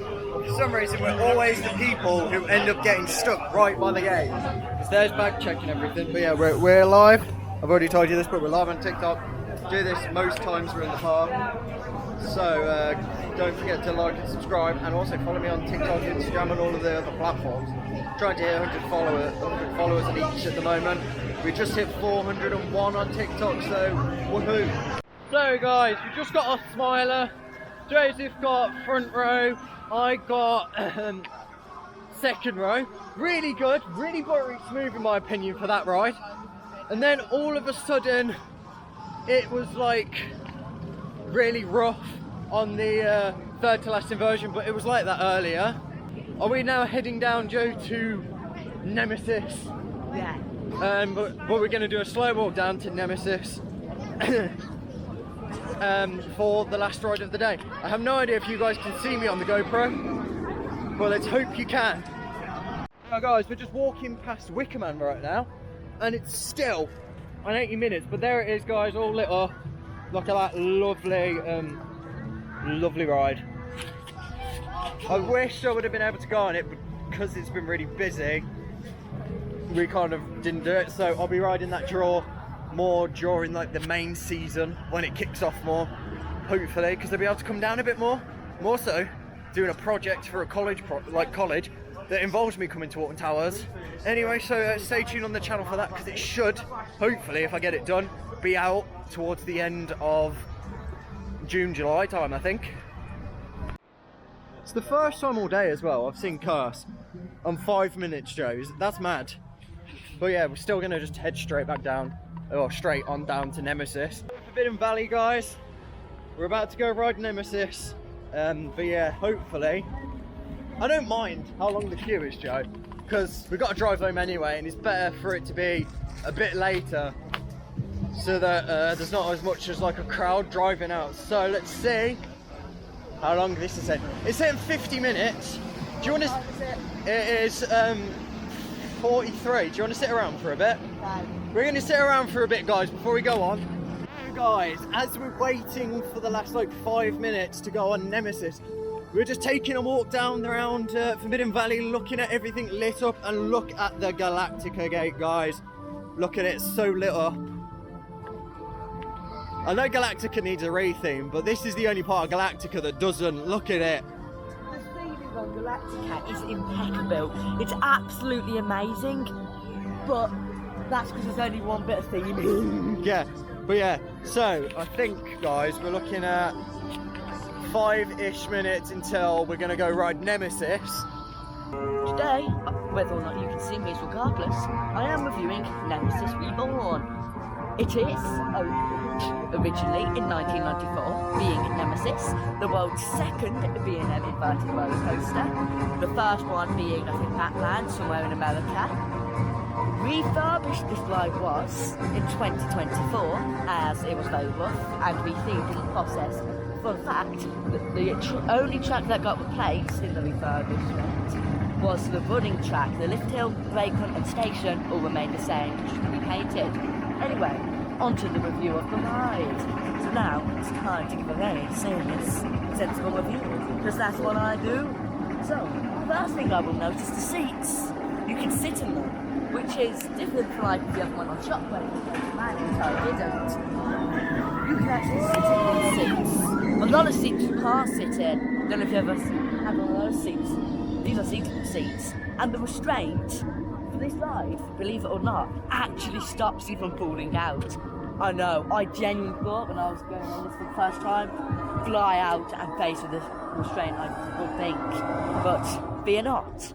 For some reason, we're always the people who end up getting stuck right by the gate. Because there's bag checking everything. But yeah, we're live. I've already told you this, but we're live on TikTok. Do this most times we're in the park. So don't forget to like and subscribe, and also follow me on TikTok, Instagram, and all of the other platforms. Trying to hit 100 followers at each at the moment. We just hit 401 on TikTok, so woohoo! So guys, we just got off Smiler. Joseph got front row. I got second row. Really good, really buttery smooth in my opinion for that ride. And then all of a sudden, it was like really rough on the third to last inversion, but it was like that earlier. Are we now heading down, Joe, to Nemesis? Yeah. But we're going to do a slow walk down to Nemesis for the last ride of the day. I have no idea if you guys can see me on the GoPro. Well, let's hope you can. Now guys, we're just walking past Wickerman right now, and it's still on 80 minutes, but there it is guys, all lit up. Look at that lovely, lovely ride. I wish I would have been able to go on it, but because it's been really busy, we kind of didn't do it. So I'll be riding that draw more during like the main season when it kicks off more, hopefully, because they'll be able to come down a bit more. I'm also doing a project for a college that involves me coming to Alton Towers. Anyway, so stay tuned on the channel for that, because it should, hopefully, if I get it done, be out towards the end of June, July time, I think. It's the first time all day as well I've seen Curse on 5 minutes, Joes. That's mad. But yeah, we're still gonna just head straight back down, or straight on down to Nemesis. Forbidden Valley, guys. We're about to go ride Nemesis. But yeah, hopefully. I don't mind how long the queue is, Joe, because we've got to drive home anyway, and it's better for it to be a bit later so that there's not as much as like a crowd driving out. So let's see how long this is. It's saying 50 minutes. Do you want to? It is 43. Do you want to sit around for a bit? We're going to sit around for a bit, guys, before we go on. Guys, as we're waiting for the last like 5 minutes to go on Nemesis, we're just taking a walk down around Forbidden Valley, looking at everything lit up, and look at the Galactica gate, guys. Look at it, so lit up. I know Galactica needs a re-theme, but this is the only part of Galactica that doesn't. Look at it. The theming on Galactica is impeccable. It's absolutely amazing, but that's because there's only one bit of theming. Yeah, but yeah, so I think, guys, we're looking at 5-ish minutes until we're going to go ride Nemesis. Today, whether or not you can see me is regardless, I am reviewing Nemesis Reborn. It is opened originally in 1994, being Nemesis, the world's second B&M inverted roller coaster, the first one being, I think, Batland, somewhere in America. Refurbished this ride was in 2024, as it was very rough and rethemed in the process. Fun fact, the only track that got replaced in the refurbishment was the running track. The lift hill, brake hunt and station all remained the same, just repainted. Anyway, onto the review of the ride. So now it's time to give a very serious, sensible review, because that's what I do. So, first thing I will notice, the seats. You can sit in them, which is different from like the other one on Shockwave, man, I didn't. You can actually sit in these seats. A lot of seats you can't sit in. I don't know if you ever had one of those seats. These are seated seats. And the restraint for this ride, believe it or not, actually stops you from pulling out. I know, I genuinely thought when I was going on this for the first time, fly out and face with the restraint, I would think. But fear not,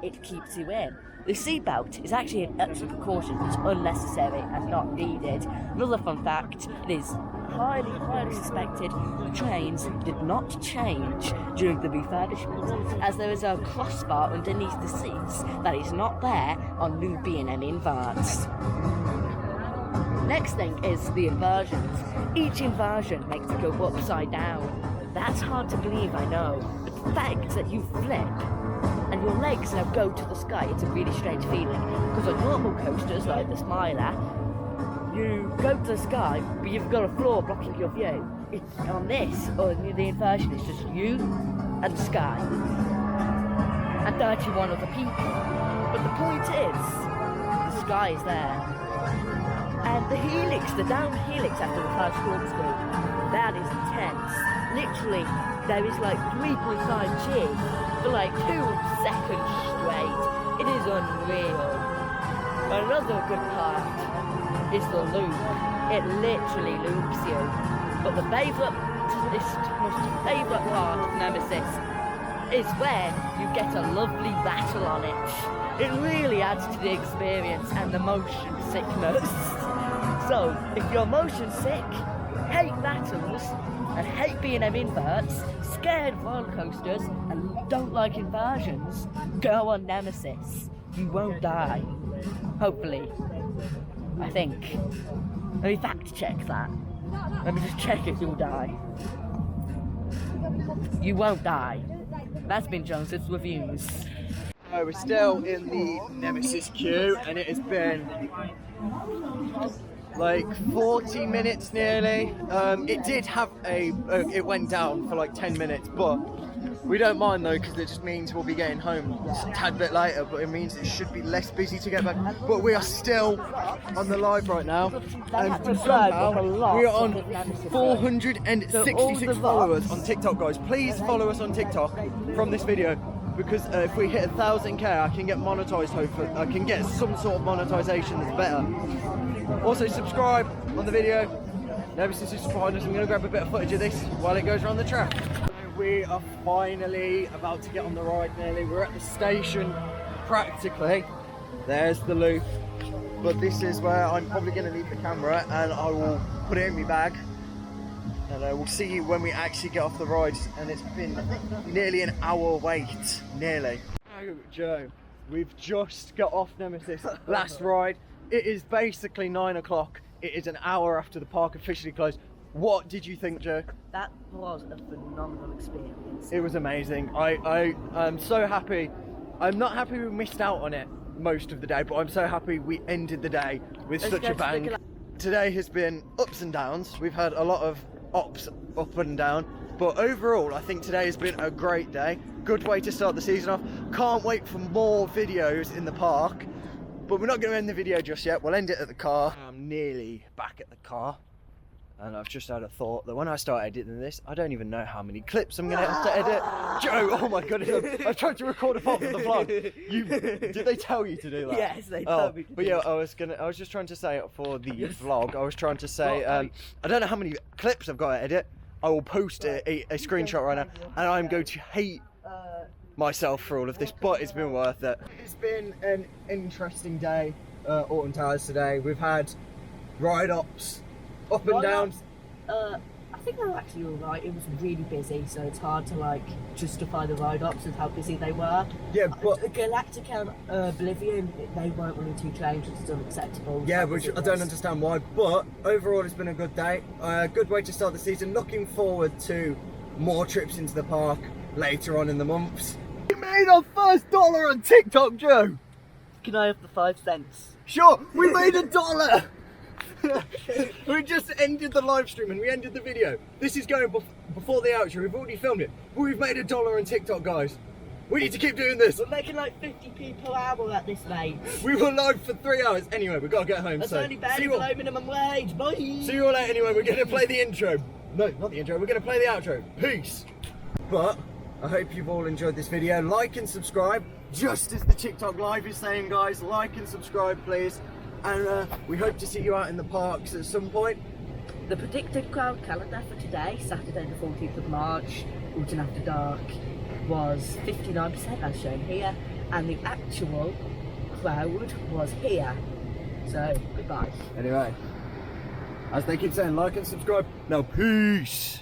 it keeps you in. The seatbelt is actually an extra precaution that's unnecessary and not needed. Another fun fact, it is highly suspected the trains did not change during the refurbishment, as there is a crossbar underneath the seats that is not there on new B&M inverts. Next thing is the inversions. Each inversion makes it go upside down. That's hard to believe, I know, but the fact that you flip and your legs now go to the sky, it's a really strange feeling, because on normal coasters like the Smiler, you go to the sky, but you've got a floor blocking your view. On this, or the inversion, it's just you and the sky, and 31 other people. But the point is, the sky is there, and the helix, the down helix after the first corkscrew, that is intense. Literally, there is like 3.5 G for like 2 seconds straight. It is unreal. Another good part is the loop. It literally loops you. But the favourite part of Nemesis is when you get a lovely battle on it. It really adds to the experience and the motion sickness. So, if you're motion sick, hate battles, and hate B&M inverts, scared of roller coasters, and don't like inversions, go on Nemesis. You won't die. Hopefully. I think. Let me fact check that. Let me just check if you'll die. You won't die. That's been Joseph's Reviews. We're still in the Nemesis queue, and it has been like 40 minutes nearly. It did have it went down for like 10 minutes, but we don't mind though, because it just means we'll be getting home a tad bit later, but it means it should be less busy to get back. But we are still on the live right now, and somehow we are on 466 followers on TikTok, guys. Please follow us on TikTok from this video, because if we hit 1,000k, I can get monetized. Hopefully, I can get some sort of monetization that's better. Also, subscribe on the video. Nemesis is behind us. I'm going to grab a bit of footage of this while it goes around the track. We are finally about to get on the ride. Nearly, we're at the station practically. There's the loop, but this is where I'm probably going to leave the camera, and I will put it in my bag. And we'll see you when we actually get off the ride, and it's been nearly an hour wait, nearly. Oh, Joe, we've just got off Nemesis, last ride. It is basically 9 o'clock. It is an hour after the park officially closed. What did you think, Joe? That was a phenomenal experience. It was amazing. I'm so happy. I'm not happy we missed out on it most of the day, but I'm so happy we ended the day with such a bang. Today has been ups and downs. We've had a lot of ups, up and down, but overall I think today has been a great day. Good way to start the season off. Can't wait for more videos in the park, but we're not going to end the video just yet. We'll end it at the car. I'm nearly back at the car, and I've just had a thought that when I start editing this, I don't even know how many clips I'm going to have to edit. Joe, oh my goodness, I've tried to record a part of the vlog. Did they tell you to do that? Yes, they told me to. But yeah, I was just trying to say for the vlog, I was trying to say, I don't know how many clips I've got to edit. I will post a screenshot right now, and I'm going to hate myself for all of this, but it's been worth it. It's been an interesting day at Alton Towers today. We've had ride-ups, up and downs. I think they were actually alright. It was really busy, so it's hard to like justify the ride-ups and how busy they were. Yeah, but Galactica and Oblivion, they weren't running 2 trains, which is unacceptable. yeah, which I don't understand why. But overall, it's been a good day. A good way to start the season. Looking forward to more trips into the park later on in the months. We made our first $1 on TikTok, Joe. Can I have the 5 cents? Sure, we made $1. We just ended the live stream and we ended the video. This is going before the outro. We've already filmed it, but we've made $1 on TikTok, guys. We need to keep doing this. We're making like 50p per hour at this rate. We were live for 3 hours. Anyway, we've got to get home. That's so only barely below minimum wage. Bye. See you all later. Anyway, we're going to play the intro. No, not the intro. We're going to play the outro. Peace. But I hope you've all enjoyed this video. Like and subscribe. Just as the TikTok live is saying, guys, like and subscribe, please. And we hope to see you out in the parks at some point. The predicted crowd calendar for today, Saturday the 14th of March, Alton After Dark, was 59% as shown here, and the actual crowd was here. So, goodbye. Anyway, as they keep saying, like and subscribe. Now, peace.